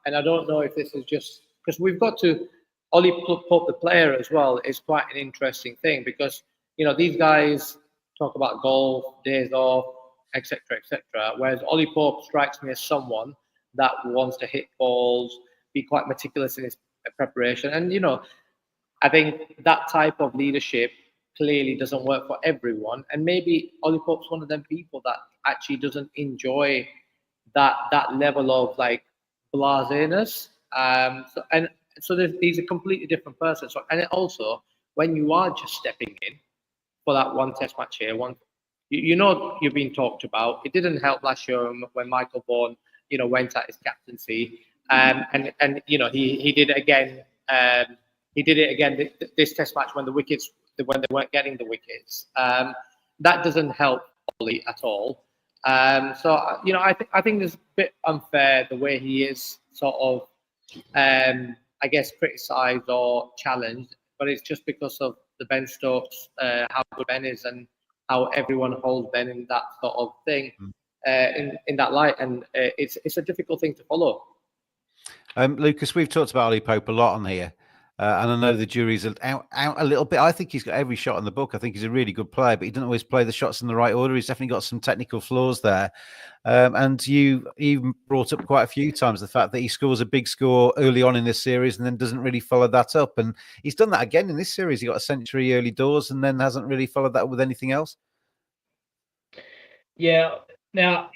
don't know if this is just because we've got to Ollie Pope, the player as well, is quite an interesting thing because these guys talk about golf, days off, etc., etc. Whereas Ollie Pope strikes me as someone that wants to hit balls, be quite meticulous in his preparation, and I think that type of leadership clearly doesn't work for everyone. And maybe Ollie Pope's one of them people that actually doesn't enjoy that level of like blaseness. So he's a completely different person. So, and also when you are just stepping in for that one test match here, you're being talked about. It didn't help last year when Michael Vaughan, went at his captaincy, and he did it again. He did it again this test match when they weren't getting the wickets. That doesn't help Ollie at all. So I think it's a bit unfair the way he is sort of, I guess, criticised or challenged. But it's just because of the Ben Stokes, how good Ben is, and how everyone holds Ben in that sort of thing, in that light, and it's a difficult thing to follow. Lucas, we've talked about Ollie Pope a lot on here, and I know the jury's out a little bit. I think he's got every shot in the book. I think he's a really good player, but he doesn't always play the shots in the right order. He's definitely got some technical flaws there. And you brought up quite a few times the fact that he scores a big score early on in this series and then doesn't really follow that up. And he's done that again in this series. He got a century early doors and then hasn't really followed that up with anything else. Yeah. Now,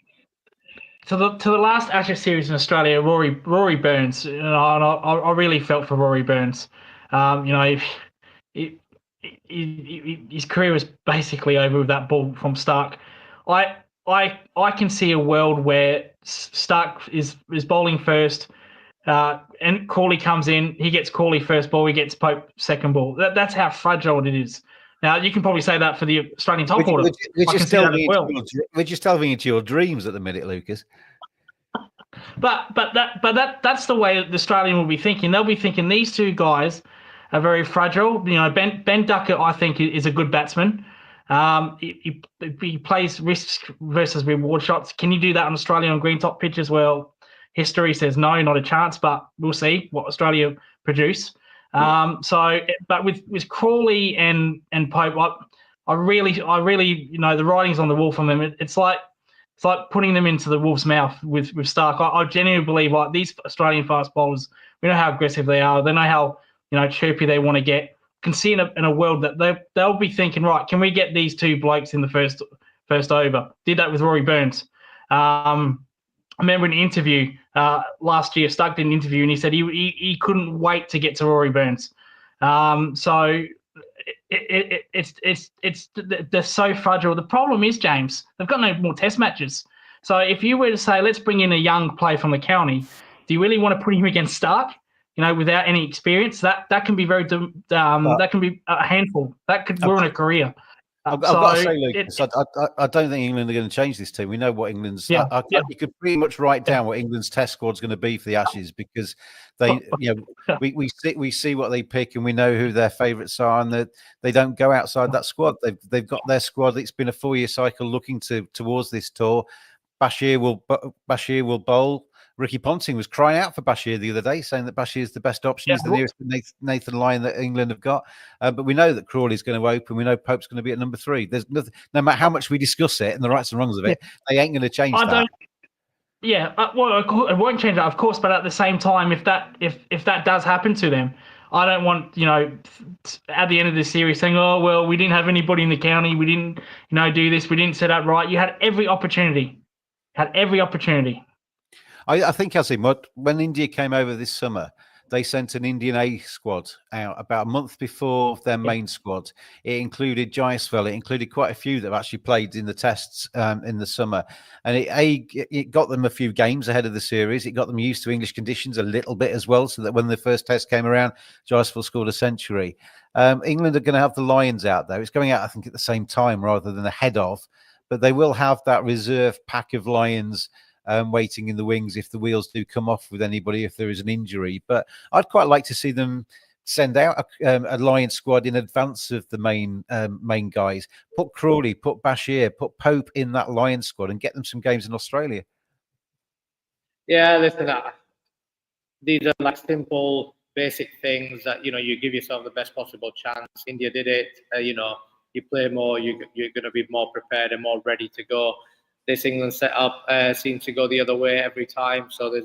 to the last Ashes series in Australia, Rory Burns, I really felt for Rory Burns. His career was basically over with that ball from Stark. I can see a world where Stark is bowling first, and Cawley comes in. He gets Cawley first ball. He gets Pope second ball. That's how fragile it is. Now you can probably say that for the Australian top order. We're just delving into your dreams at the minute, Lucas. But that's the way the Australian will be thinking. They'll be thinking these two guys are very fragile. Ben Duckett, I think, is a good batsman. He plays risks versus reward shots. Can you do that on Australian green top pitches? Well, history says no, not a chance. But we'll see what Australia produce. But with Crawley and Pope, I really, the writing's on the wall from them. It's like putting them into the wolf's mouth with Stark. I genuinely believe like these Australian fast bowlers, we know how aggressive they are. They know how chirpy they want to get. Can see in a world that they'll be thinking, right, can we get these two blokes in the first over? Did that with Rory Burns. I remember in an interview last year, Stark did an interview and he said he couldn't wait to get to Rory Burns. So they're so fragile. The problem is, James, they've got no more test matches. So if you were to say, let's bring in a young player from the county, do you really want to put him against Stark? Without any experience, that can be that can be a handful. That could ruin a career. I've got to say, Lucas, I don't think England are going to change this team. We know what England's. You could pretty much write down what England's Test squad's going to be for the Ashes, because they, we see what they pick, and we know who their favourites are, and that they don't go outside that squad. They've got their squad. It's been a 4-year cycle looking towards this tour. Bashir will bowl. Ricky Ponting was crying out for Bashir the other day, saying that Bashir is the best option. He's the nearest Nathan Lyon that England have got. But we know that Crawley's going to open. We know Pope's going to be at number 3. There's nothing, no matter how much we discuss it and the rights and wrongs of it, they ain't going to change that. Well, it won't change that, of course. But at the same time, if that does happen to them, I don't want, at the end of the series saying, oh, well, we didn't have anybody in the county. We didn't, do this. We didn't set up right. You had every opportunity. I think, Azeem, when India came over this summer, they sent an Indian A squad out about a month before their main squad. It included Jaiswal. It included quite a few that have actually played in the tests in the summer. And it got them a few games ahead of the series. It got them used to English conditions a little bit as well, so that when the first test came around, Jaiswal scored a century. England are going to have the Lions out, though. It's going out, I think, at the same time rather than ahead of. But they will have that reserve pack of Lions waiting in the wings if the wheels do come off with anybody, if there is an injury. But I'd quite like to see them send out a Lions squad in advance of the main guys. Put Crawley, put Bashir, put Pope in that Lions squad and get them some games in Australia. Yeah, listen, these are like simple, basic things that, you give yourself the best possible chance. India did it. You play more, you're going to be more prepared and more ready to go. This England setup seems to go the other way every time. So,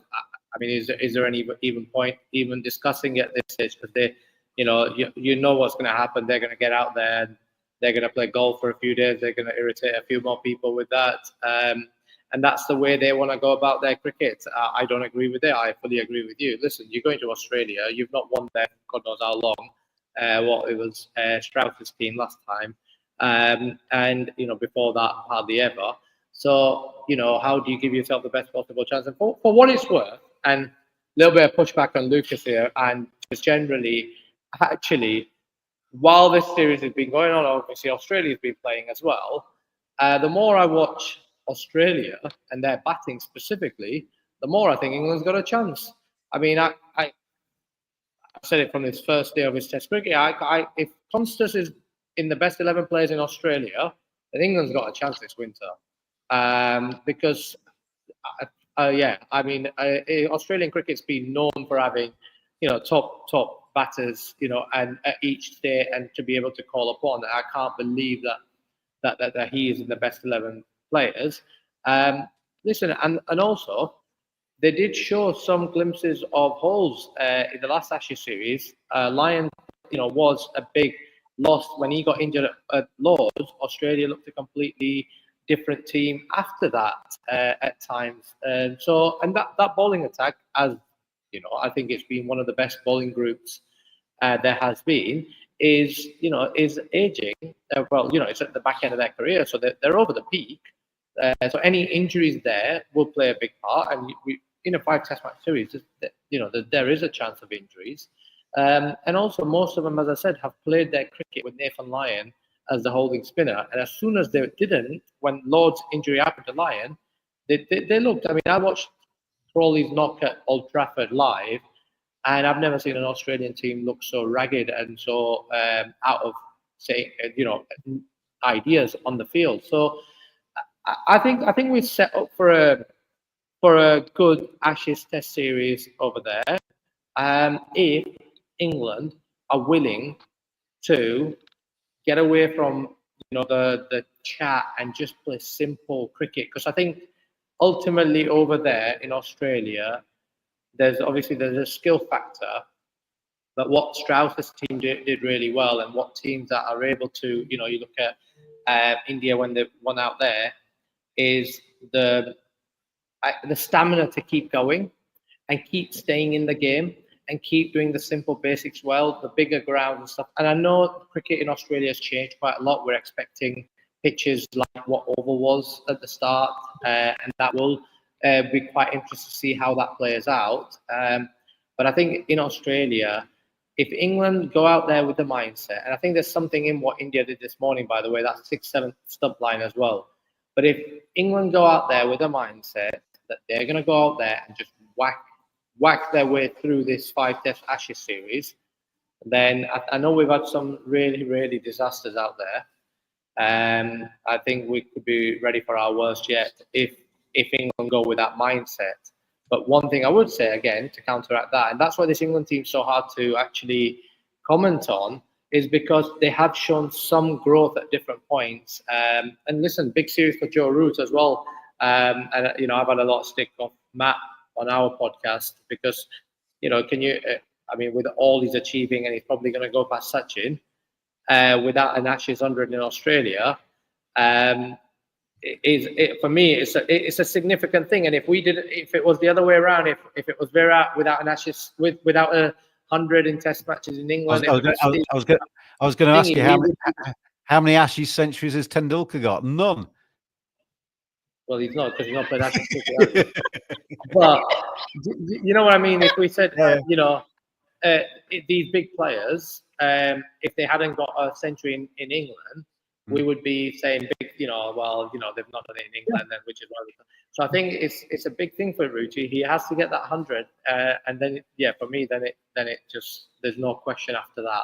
is there any even point even discussing it at this stage? Because they, you know what's going to happen. They're going to get out there and they're going to play golf for a few days. They're going to irritate a few more people with that. And that's the way they want to go about their cricket. I don't agree with it. I fully agree with you. Listen, you're going to Australia. You've not won there God knows how long. It was Strauss's team last time. And before that, hardly ever. So, how do you give yourself the best possible chance? And for what it's worth, and a little bit of pushback on Lucas here, and just generally, actually, while this series has been going on, obviously Australia's been playing as well. The more I watch Australia and their batting specifically, the more I think England's got a chance. I said it from this first day of his Test cricket. If Constance is in the best 11 players in Australia, then England's got a chance this winter. Because Australian cricket's been known for having, top batters, and at each state, and to be able to call upon. I can't believe that he is in the best 11 players. Listen, and also they did show some glimpses of holes in the last Ashes series. Lyon, was a big loss when he got injured at Lords. Australia looked a completely different team after that at times. And that bowling attack, as I think it's been one of the best bowling groups there has been, is aging. It's at the back end of their career, so they're over the peak. So any injuries there will play a big part. And in a 5 Test match series, there is a chance of injuries. And also, most of them, as I said, have played their cricket with Nathan Lyon as the holding spinner. And as soon as they didn't, when Lord's injury happened to Lyon, they looked. I watched Crawley's knock at Old Trafford live, and I've never seen an Australian team look so ragged and so out of, ideas on the field. So I think we're set up for a good Ashes Test series over there. If England are willing to get away from the chat and just play simple cricket, because I think ultimately over there in Australia, there's a skill factor, but what Strauss's team did really well, and what teams that are able to, you look at India when they won out there, is the stamina to keep going and keep staying in the game and keep doing the simple basics well, the bigger grounds and stuff. And I know cricket in Australia has changed quite a lot. We're expecting pitches like what Oval was at the start, and that will be quite interesting to see how that plays out. But I think in Australia, if England go out there with the mindset, and I think there's something in what India did this morning, by the way, that 6-7 stump line as well. But if England go out there with a mindset that they're going to go out there and just whack their way through this 5-test Ashes series, then I know we've had some really, really disasters out there. I think we could be ready for our worst yet if England go with that mindset. But one thing I would say, again, to counteract that, and that's why this England team's so hard to actually comment on, is because they have shown some growth at different points. And listen, big series for Joe Root as well. And, I've had a lot of stick off Matt on our podcast because, with all he's achieving, and he's probably going to go past Sachin, without an Ashes 100 in Australia, for me, it's a significant thing. And if it was the other way around, if it was Virat without an Ashes, without a 100 in Test matches in England, I was going to ask you how many Ashes centuries has Tendulkar got? None. Well, he's not, because he's not played Ashes cricket. But you know what I mean? If we said, these big players, if they hadn't got a century in England, we would be saying they've not done it in England, then, which is why we. So I think it's a big thing for Ruchi. He has to get that 100, and then for me, then it just, there's no question after that.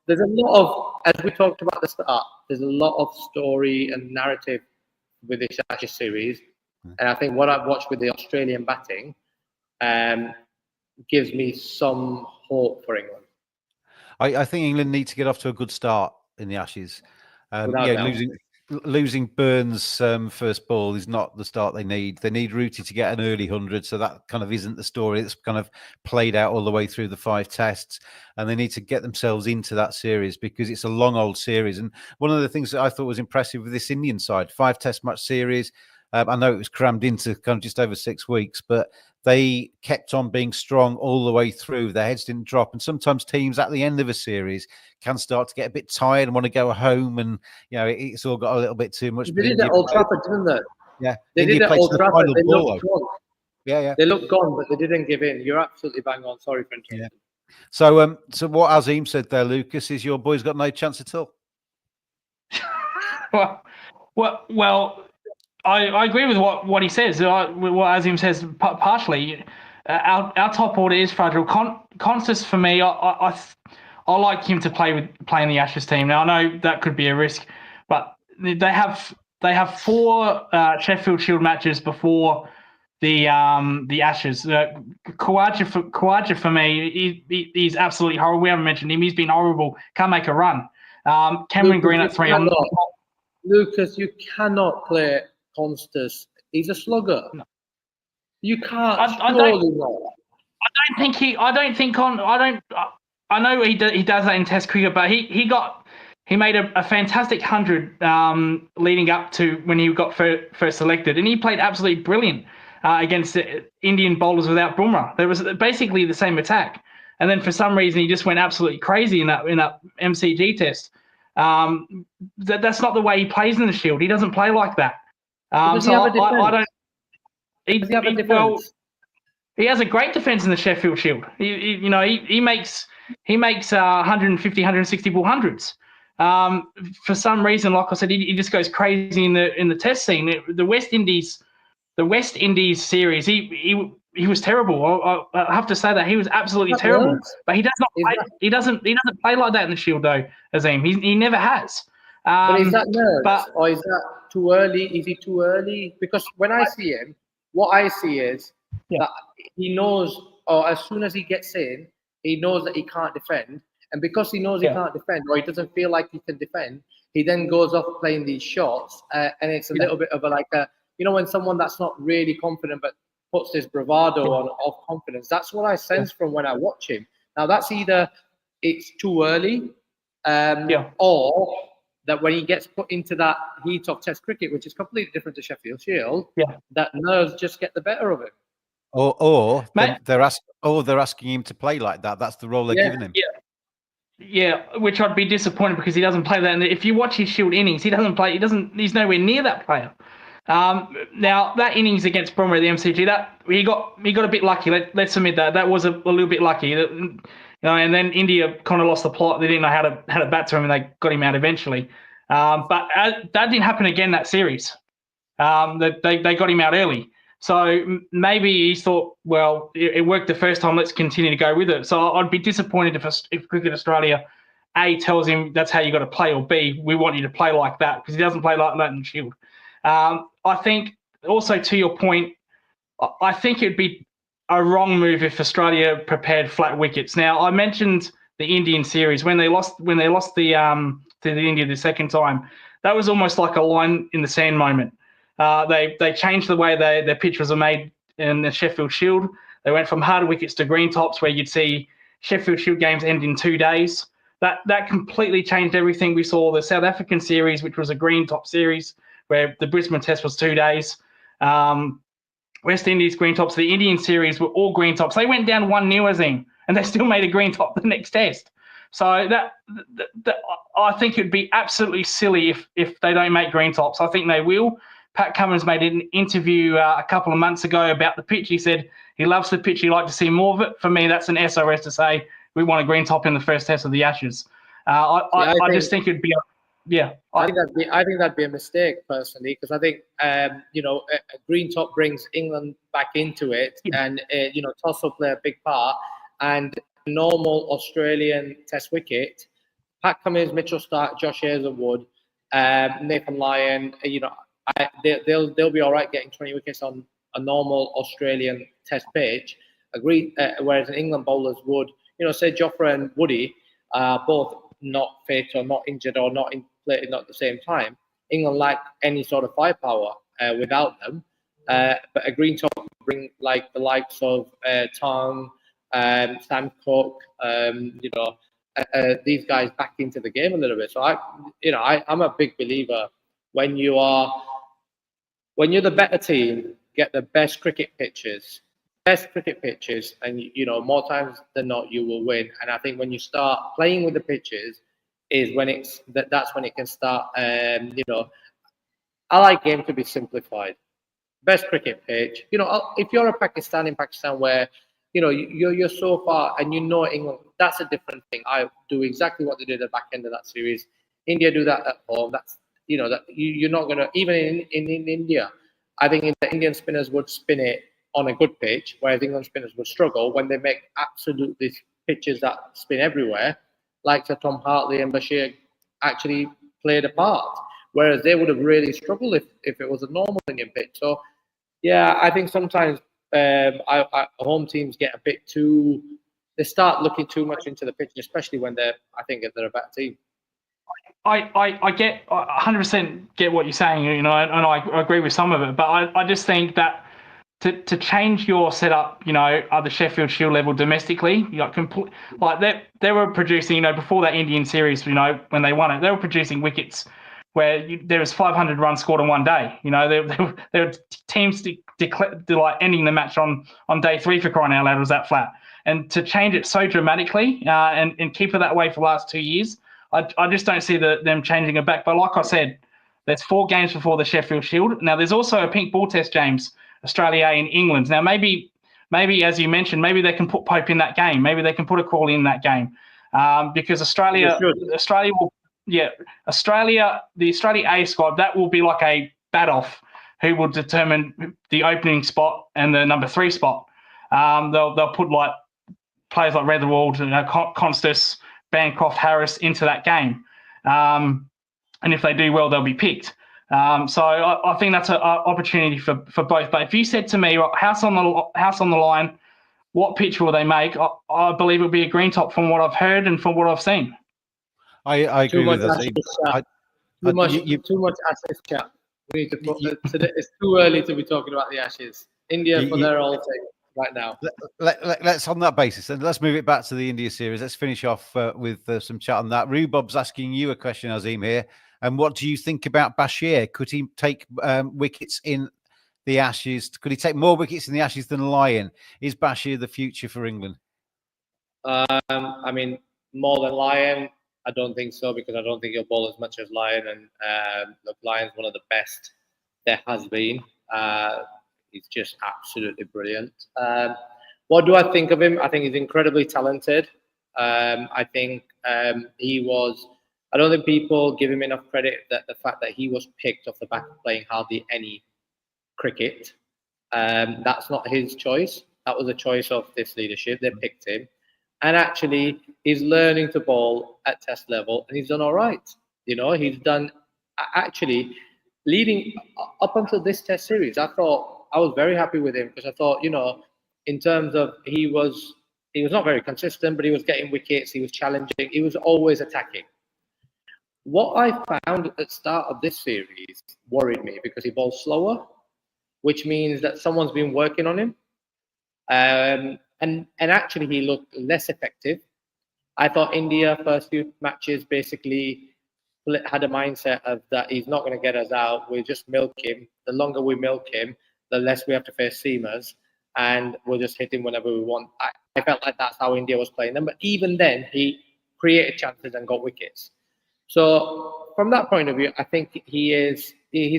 There's a lot of, as we talked about at the start, there's a lot of story and narrative with this Ashes series, and I think what I've watched with the Australian batting gives me some hope for England. I think England need to get off to a good start in the Ashes. Losing Burns' first ball is not the start they need. They need Ruti to get an early 100, so that kind of isn't the story. It's kind of played out all the way through the 5 tests, and they need to get themselves into that series because it's a long old series. And one of the things that I thought was impressive with this Indian side, 5 test match series, I know it was crammed into kind of just over 6 weeks, but they kept on being strong all the way through. Their heads didn't drop. And sometimes teams at the end of a series can start to get a bit tired and want to go home. And, it's all got a little bit too much. They did at Old Trafford, didn't they? Yeah. They did at Old Trafford. They looked gone. Yeah. They looked gone, but they didn't give in. You're absolutely bang on. Sorry for interrupting. Yeah. So what Azeem said there, Lucas, is your boy's got no chance at all. Well, I agree with what he says. What Azeem says partially. Our top order is fragile. Constance, for me, I like him to play in the Ashes team. Now I know that could be a risk, but they have 4 Sheffield Shield matches before the Ashes. Khawaja for me, he's absolutely horrible. We haven't mentioned him. He's been horrible. Can't make a run. Cameron Green at 3. Lucas, you cannot play Constance. He's a slugger. No. You can't. I know he does that in Test cricket, but he made a fantastic 100 leading up to when he got first selected, and he played absolutely brilliant against Indian bowlers without Bumrah. There was basically the same attack, and then for some reason he just went absolutely crazy in that MCG test. That's not the way he plays in the Shield. He doesn't play like that. Does he have a defense? He has a great defense in the Sheffield Shield. He makes 150, 160 ball hundreds. For some reason, like I said, he just goes crazy in the test scene. The West Indies series, he was terrible. I have to say that he was absolutely terrible. But he does not play. He doesn't play like that in the Shield though, Azeem. He never has. But is that nerves or is that too early? Is he too early? Because when I see him, what I see is that he knows, or as soon as he gets in, he knows that he can't defend. And because he knows he can't defend, or he doesn't feel like he can defend, he then goes off playing these shots. And it's a little bit of when someone that's not really confident but puts this bravado on of confidence. That's what I sense from when I watch him. Now, that's either it's too early or that when he gets put into that heat of Test cricket, which is completely different to Sheffield Shield, that nerves just get the better of him. Or they're asking him to play like that. That's the role they're giving him. Yeah, which I'd be disappointed because he doesn't play that. And if you watch his Shield innings, he doesn't play. He's nowhere near that player. Now that innings against Bumrah at the MCG, that he got a bit lucky. Let's admit that was a little bit lucky. And then India kind of lost the plot. They didn't know how to bat to him, and they got him out eventually. But that didn't happen again that series. They got him out early. So maybe he thought, well, it worked the first time. Let's continue to go with it. So I'd be disappointed if Cricket Australia, A, tells him that's how you got to play, or B, we want you to play like that, because he doesn't play like that in Shield. I think also, to your point, I think it'd be a wrong move if Australia prepared flat wickets. Now, I mentioned the Indian series when they lost to the India the second time. That was almost like a line in the sand moment. They changed the way their pitches were made in the Sheffield Shield. They went from hard wickets to green tops, where you'd see Sheffield Shield games end in 2 days. That completely changed everything. We saw the South African series, which was a green top series, where the Brisbane Test was 2 days. West Indies green tops. The Indian series were all green tops. They went down 1-0, Azeem, and they still made a green top the next test. So that I think it'd be absolutely silly if they don't make green tops. I think they will. Pat Cummins made an interview a couple of months ago about the pitch. He said he loves the pitch. He'd like to see more of it. For me, that's an SOS to say we want a green top in the first test of the Ashes. I just think it'd be I think that'd be a mistake personally, because I think a green top brings England back into it, and toss will play a big part. And normal Australian Test wicket, Pat Cummins, Mitchell Starc, Josh Hazlewood, Nathan Lyon, they'll be all right getting 20 wickets on a normal Australian Test pitch. Agreed. Whereas England bowlers would, say Jofra and Woody, both not fit or not injured or not playing at the same time. England lack any sort of firepower without them. But a green top would bring like the likes of Tong, Sam Cook, these guys back into the game a little bit. So I'm a big believer when you're the better team, get the best cricket pitches, and more times than not you will win. And I think when you start playing with the pitches is when that's when it can start. I like game to be simplified. Best cricket pitch. If you're a Pakistan in Pakistan where you're so far and England, that's a different thing. I do exactly what they did at the back end of that series. India do that at home. That's that you're not gonna, even in India. I think the Indian spinners would spin it on a good pitch, whereas England spinners would struggle when they make absolutely pitches that spin everywhere, like Tom Hartley and Bashir actually played a part. Whereas they would have really struggled if it was a normal Indian pitch. So, yeah, I think sometimes home teams get a bit too. They start looking too much into the pitch, especially when they're a better team. I get 100% get what you're saying, and I agree with some of it, but I just think that to change your setup, at the Sheffield Shield level domestically, they were producing, before that Indian series, when they won it, they were producing wickets where there was 500 runs scored in 1 day. There were teams ending the match on day 3 for crying out loud. It was that flat, and to change it so dramatically and keep it that way for the last 2 years. I just don't see them changing it back. But like I said, there's 4 games before the Sheffield Shield. Now, there's also a pink ball test, James, Australia in England. Now, maybe as you mentioned, maybe they can put Pope in that game. Maybe they can put a call in that game because Australia will, the Australia A squad, that will be like a bat-off who will determine the opening spot and the number 3 spot. They'll put players like Retherwald, Constas, Bancroft, Harris into that game. And if they do well, they'll be picked. So I think that's an opportunity for both. But if you said to me, house on the line, what pitch will they make? I believe it'll be a green top from what I've heard and from what I've seen. I agree with that. Too much Ashes chat. We need to put it's too early to be talking about the Ashes. India for their all thing right now. Let's on that basis, and let's move it back to the India series. Let's finish off with some chat on that. Rubob's asking you a question, Azeem, here. And what do you think about Bashir? Could he take wickets in the Ashes? Could he take more wickets in the Ashes than Lyon? Is Bashir the future for England? I mean, more than Lyon, I don't think so, because I don't think he'll bowl as much as Lyon. And look, Lyon's one of the best there has been. He's just absolutely brilliant. What do I think of him? I think he's incredibly talented. I think he was. I don't think people give him enough credit that the fact that he was picked off the back of playing hardly any cricket. That's not his choice. That was a choice of this leadership. They picked him, and actually, he's learning to bowl at Test level, and he's done all right. You know, he's done actually leading up until this Test series. I thought I was very happy with him because I thought, you know, in terms of he was not very consistent, but he was getting wickets. He was challenging. He was always attacking. What I found at the start of this series worried me because he bowled slower, which means that someone's been working on him. And actually, he looked less effective. I thought India first few matches basically had a mindset of that he's not going to get us out. We'll just milk him. The longer we milk him, the less we have to face seamers, and we'll just hit him whenever we want. I felt like that's how India was playing them. But even then, he created chances and got wickets. So from that point of view, I think he's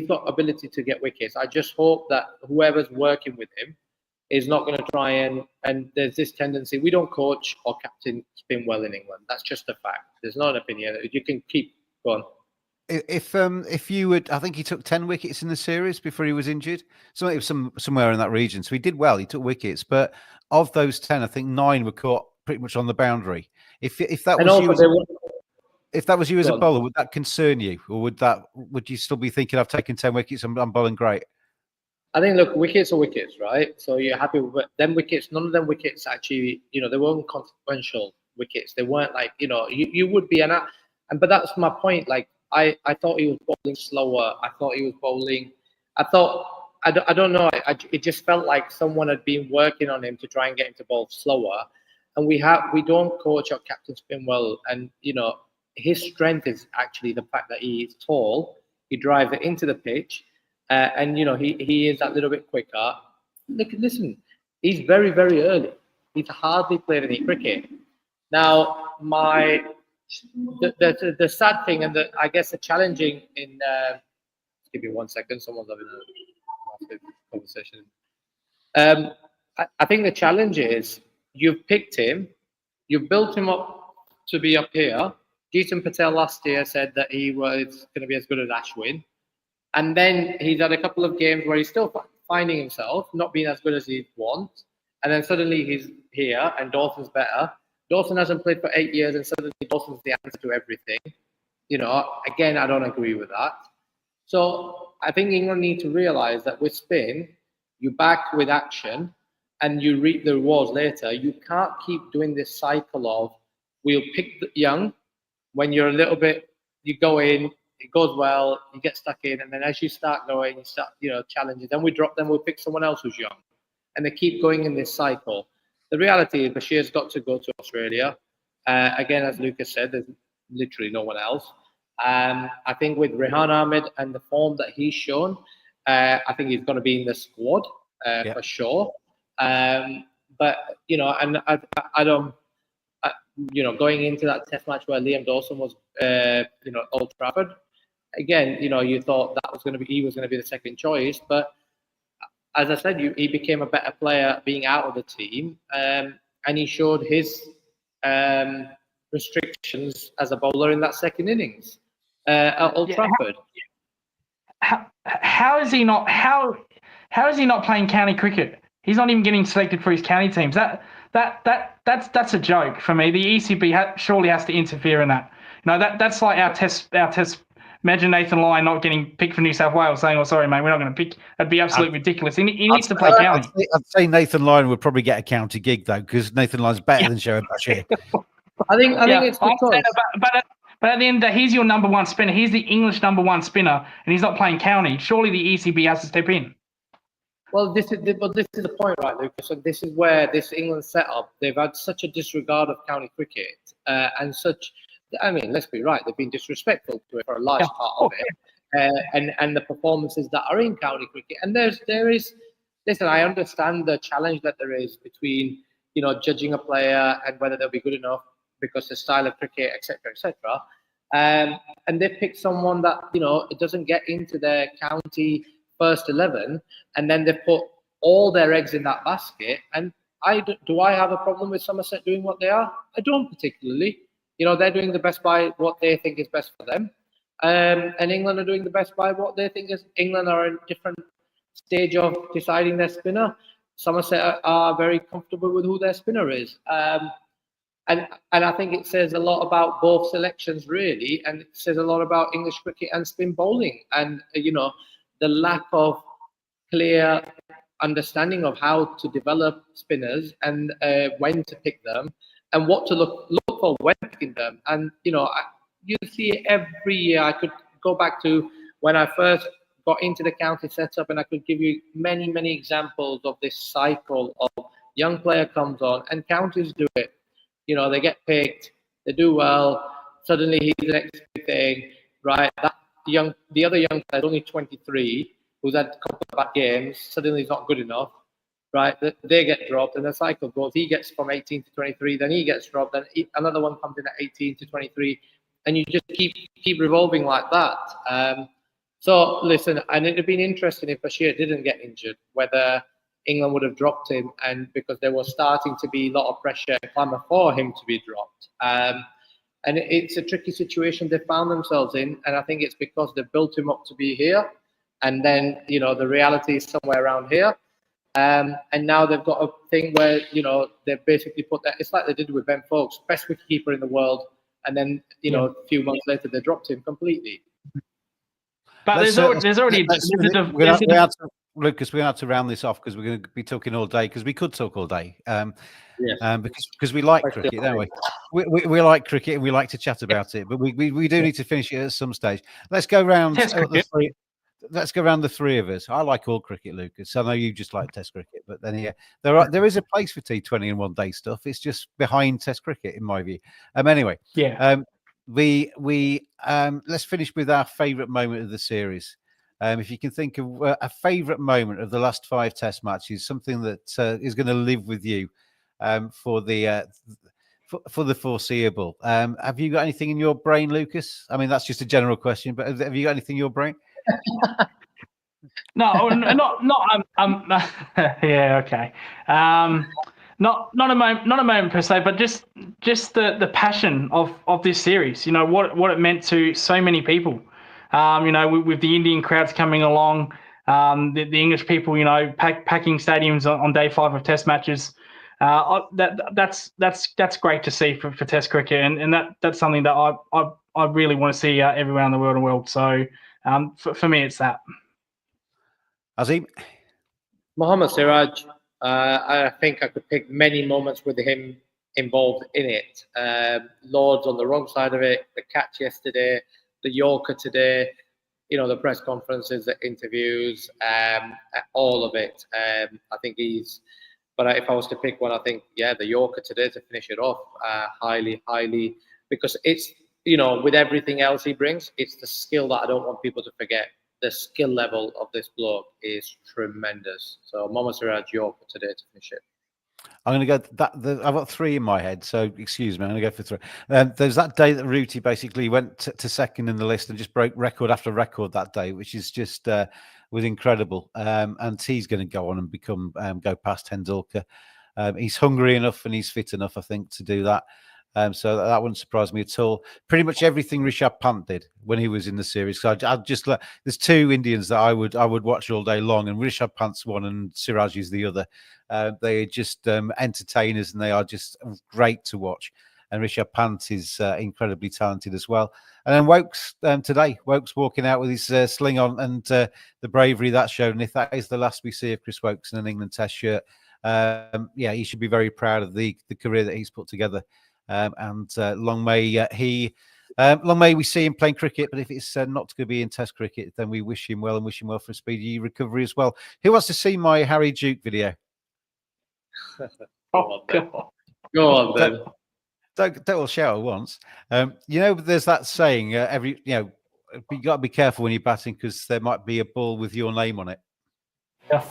got ability to get wickets. I just hope that whoever's working with him is not going to try and there's this tendency. We don't coach or captain spin well in England. That's just a fact. There's not an opinion. You can keep going. If you would, I think he took 10 wickets in the series before he was injured. So it was somewhere in that region. So he did well. He took wickets, but of those 10, I think 9 were caught pretty much on the boundary. If that was you as a bowler, would that concern you, or would you still be thinking I've taken 10 wickets and I'm bowling great? I think, look, wickets are wickets, right? So you're happy with them wickets. None of them wickets actually, you know, they weren't consequential wickets. They weren't like, you know, you would be, but that's my point. Like, I thought he was bowling slower. I thought he was bowling. I don't know. It just felt like someone had been working on him to try and get him to bowl slower. And we don't coach our captain spin well. And, you know, his strength is actually the fact that he's tall. He drives it into the pitch. And, you know, he is that little bit quicker. Listen, he's very, very early. He's hardly played any cricket. Now, the sad thing and I guess the challenging in give me 1 second, someone's having a massive conversation. I think the challenge is you've picked him, you've built him up to be up here. Jeetan Patel last year said that he was going to be as good as Ashwin. And then he's had a couple of games where he's still finding himself, not being as good as he wants. And then suddenly he's here and Dawson's better. Dawson hasn't played for 8 years and suddenly Dawson's the answer to everything. You know, again, I don't agree with that. So I think England need to realise that with spin, you back with action and you reap the rewards later. You can't keep doing this cycle of we'll pick the young when you're a little bit, you go in, it goes well, you get stuck in, and then as you start going, you start, you know, challenges. Then we drop them, we'll pick someone else who's young. And they keep going in this cycle. The reality is Bashir's got to go to Australia. Again, as Lucas said, there's literally no one else. I think with Rehan Ahmed and the form that he's shown, I think he's going to be in the squad for sure. But, you know, and I don't, you know, going into that test match where Liam Dawson was, you know, Old Trafford, again, you know, you thought that he was going to be the second choice, but as I said, he became a better player being out of the team, and he showed his restrictions as a bowler in that second innings at Old Trafford. How is he not playing county cricket? He's not even getting selected for his county teams. That's a joke for me. The ECB surely has to interfere in that. You know, that's like our test. Imagine Nathan Lyon not getting picked for New South Wales, saying, "Oh, sorry, mate, we're not going to pick." That'd be absolutely ridiculous. He needs to play county. I'd say Nathan Lyon would probably get a county gig though, because Nathan Lyon's better than Shoaib Bashir. I think it's because. But at the end of the day, he's your number one spinner. He's the English number one spinner, and he's not playing county. Surely the ECB has to step in. Well, this is the point, right, Lucas? And this is where this England setup, they've had such a disregard of county cricket and such. I mean, let's be right, they've been disrespectful to it for a large part of it, and the performances that are in county cricket. And there is. Listen, I understand the challenge that there is between, you know, judging a player and whether they'll be good enough because the style of cricket, etc., etc. And they pick someone that, you know, it doesn't get into their county first 11, and then they put all their eggs in that basket. And Do I have a problem with Somerset doing what they are? I don't particularly. You know, they're doing the best by what they think is best for them. And England are doing the best by what they think is. England are in a different stage of deciding their spinner. Somerset are very comfortable with who their spinner is. And I think it says a lot about both selections, really, and it says a lot about English cricket and spin bowling, and the lack of clear understanding of how to develop spinners and when to pick them and what to look for when picking them. And you see it every year. I could go back to when I first got into the county setup, and I could give you many examples of this cycle of young player comes on and counties do it. They get picked, they do well, suddenly he's the next big thing, right? The other young player, only 23, who's had a couple of bad games, suddenly he's not good enough, right? They get dropped, and the cycle goes. He gets from 18 to 23, then he gets dropped, then another one comes in at 18 to 23, and you just keep revolving like that. So listen, and it'd have been interesting if Bashir didn't get injured, whether England would have dropped him, and because there was starting to be a lot of pressure and clamour for him to be dropped. And it's a tricky situation they found themselves in, and I think it's because they built him up to be here, and then the reality is somewhere around here. And now they've got a thing where they've basically put that. It's like they did with Ben Foakes, best wicketkeeper in the world, and then a few months later they dropped him completely. But there's already Lucas, we're going to have to round this off because we're going to be talking all day, because we could talk all day. Because we like cricket, don't we? We like cricket and we like to chat about it, but we do need to finish it at some stage. Let's go round. Let's go around the three of us. I like all cricket, Lucas. I know you just like Test cricket, but then there is a place for T20 and one day stuff. It's just behind Test cricket, in my view. Anyway, let's finish with our favourite moment of the series. If you can think of a favourite moment of the last 5 Test matches, something that is going to live with you for the foreseeable. Have you got anything in your brain, Lucas? I mean, that's just a general question, but have you got anything in your brain? No, not. Yeah, okay. Not a moment per se, but just the passion of this series. What it meant to so many people. With the Indian crowds coming along, the English people, packing stadiums on day 5 of Test matches. That's great to see for Test cricket, and that's something that I really want to see everywhere in the world. So for me, it's that. Azeem? Mohammad Siraj, I think I could pick many moments with him involved in it. Lords on the wrong side of it, the catch yesterday, the Yorker today, the press conferences, the interviews, all of it. I think but if I was to pick one, I think, the Yorker today to finish it off, highly, because it's, with everything else he brings, it's the skill that I don't want people to forget. The skill level of this bloke is tremendous. So Mohammad Siraj, Yorker today to finish it. I'm going to go. I've got 3 in my head, so excuse me. I'm going to go for 3. There's that day that Ruti basically went to second in the list and just broke record after record that day, which is just was incredible. And he's going to go on and go past Tendulkar. He's hungry enough and he's fit enough, I think, to do that. So that wouldn't surprise me at all. Pretty much everything Rishabh Pant did when he was in the series. So I'd just there's 2 Indians that I would watch all day long, and Rishabh Pant's one and Siraj is the other. They are just entertainers, and they are just great to watch. And Rishabh Pant is incredibly talented as well. And then Woakes today, Woakes walking out with his sling on, and the bravery that showed. And if that is the last we see of Chris Woakes in an England Test shirt, he should be very proud of the career that he's put together. And long may we see him playing cricket. But if it's not going to be in Test cricket, then we wish him well, and wish him well for a speedy recovery as well. Who wants to see my Harry Duke video? Go on then. Don't all shout at once. There's that saying, you got to be careful when you're batting, because there might be a ball with your name on it. Yeah.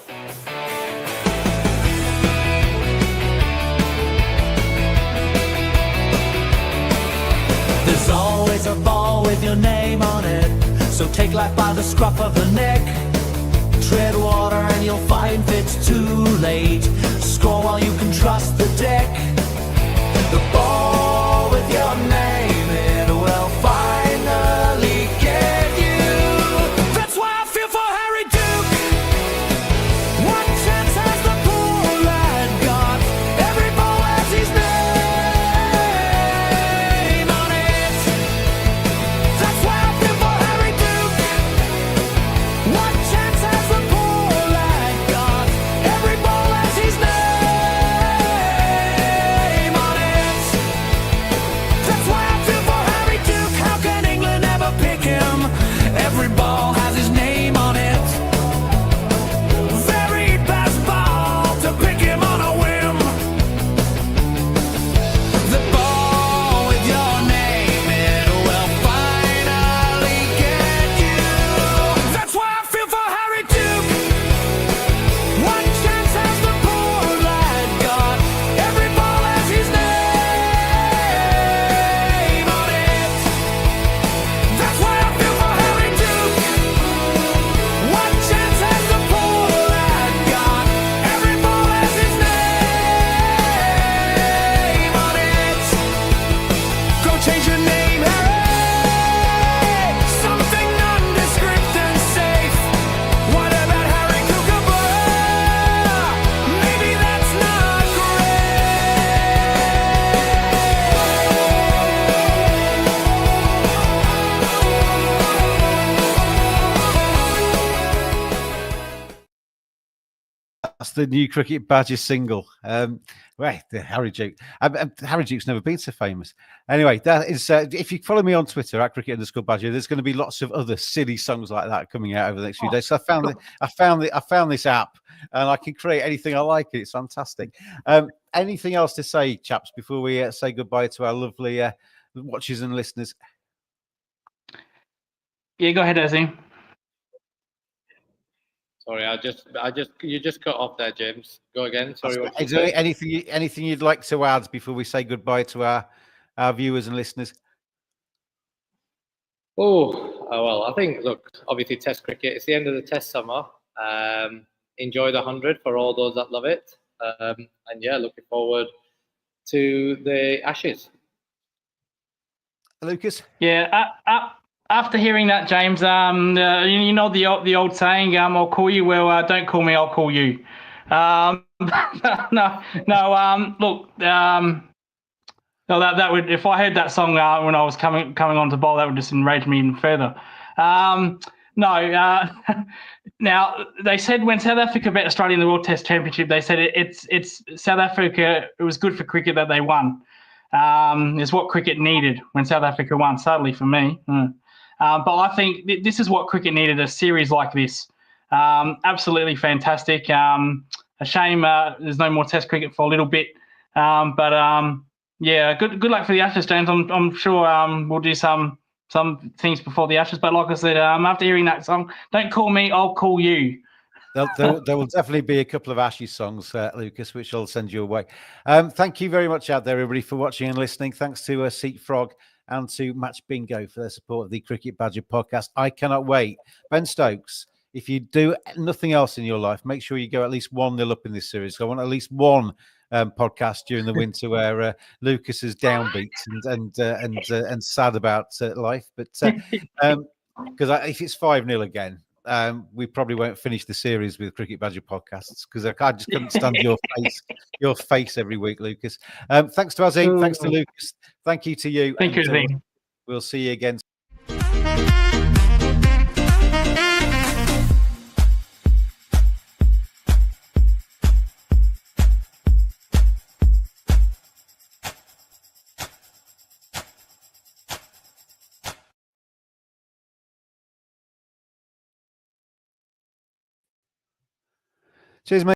There's always a ball with your name on it, so take life by the scruff of the neck. Tread water and you'll find it's too late. Score while you can try. That's the new Cricket Badger single. The Harry Duke. Harry Duke's never been so famous. Anyway, that is. If you follow me on Twitter at Cricket_Badger, there's going to be lots of other silly songs like that coming out over the next few days. So I found this app, and I can create anything I like. It's fantastic. Anything else to say, chaps, before we say goodbye to our lovely watchers and listeners? Yeah, go ahead, Azeem. Sorry, you just cut off there, James. Go again. Sorry, what you Is there said? anything you'd like to add before we say goodbye to our viewers and listeners? Well, I think, look, obviously Test cricket, it's the end of the Test summer. Enjoy the 100 for all those that love it. And yeah, looking forward to the Ashes. Lucas? Yeah, after hearing that, James, you know the old saying, I'll call you. Well, don't call me, I'll call you. Look, no, that would, if I heard that song when I was coming on to bowl, that would just enrage me even further. Now they said when South Africa beat Australia in the World Test Championship, they said it's South Africa. It was good for cricket that they won. Is what cricket needed when South Africa won. Sadly for me, but I think this is what cricket needed: a series like this. Absolutely fantastic. A shame there's no more Test cricket for a little bit, yeah, good luck for the Ashes, James. I'm sure we'll do some things before the Ashes. But like I said, after hearing that song, don't call me, I'll call you. There will definitely be a couple of Ashes songs, Lucas, which I'll send you away. Thank you very much out there, everybody, for watching and listening. Thanks to Seat Frog and to Match Bingo for their support of the Cricket Badger podcast. I cannot wait. Ben Stokes, if you do nothing else in your life, make sure you go at least 1-0 up in this series. So I want at least one podcast during the winter where Lucas is downbeat and sad about life. But because if it's 5-0 again, we probably won't finish the series with Cricket Badger podcasts because I just couldn't stand your face every week, Lucas. Thanks to Azeem, thanks to Lucas, thank you to you. Thank you, Azeem. We'll see you again. Cheers, mate.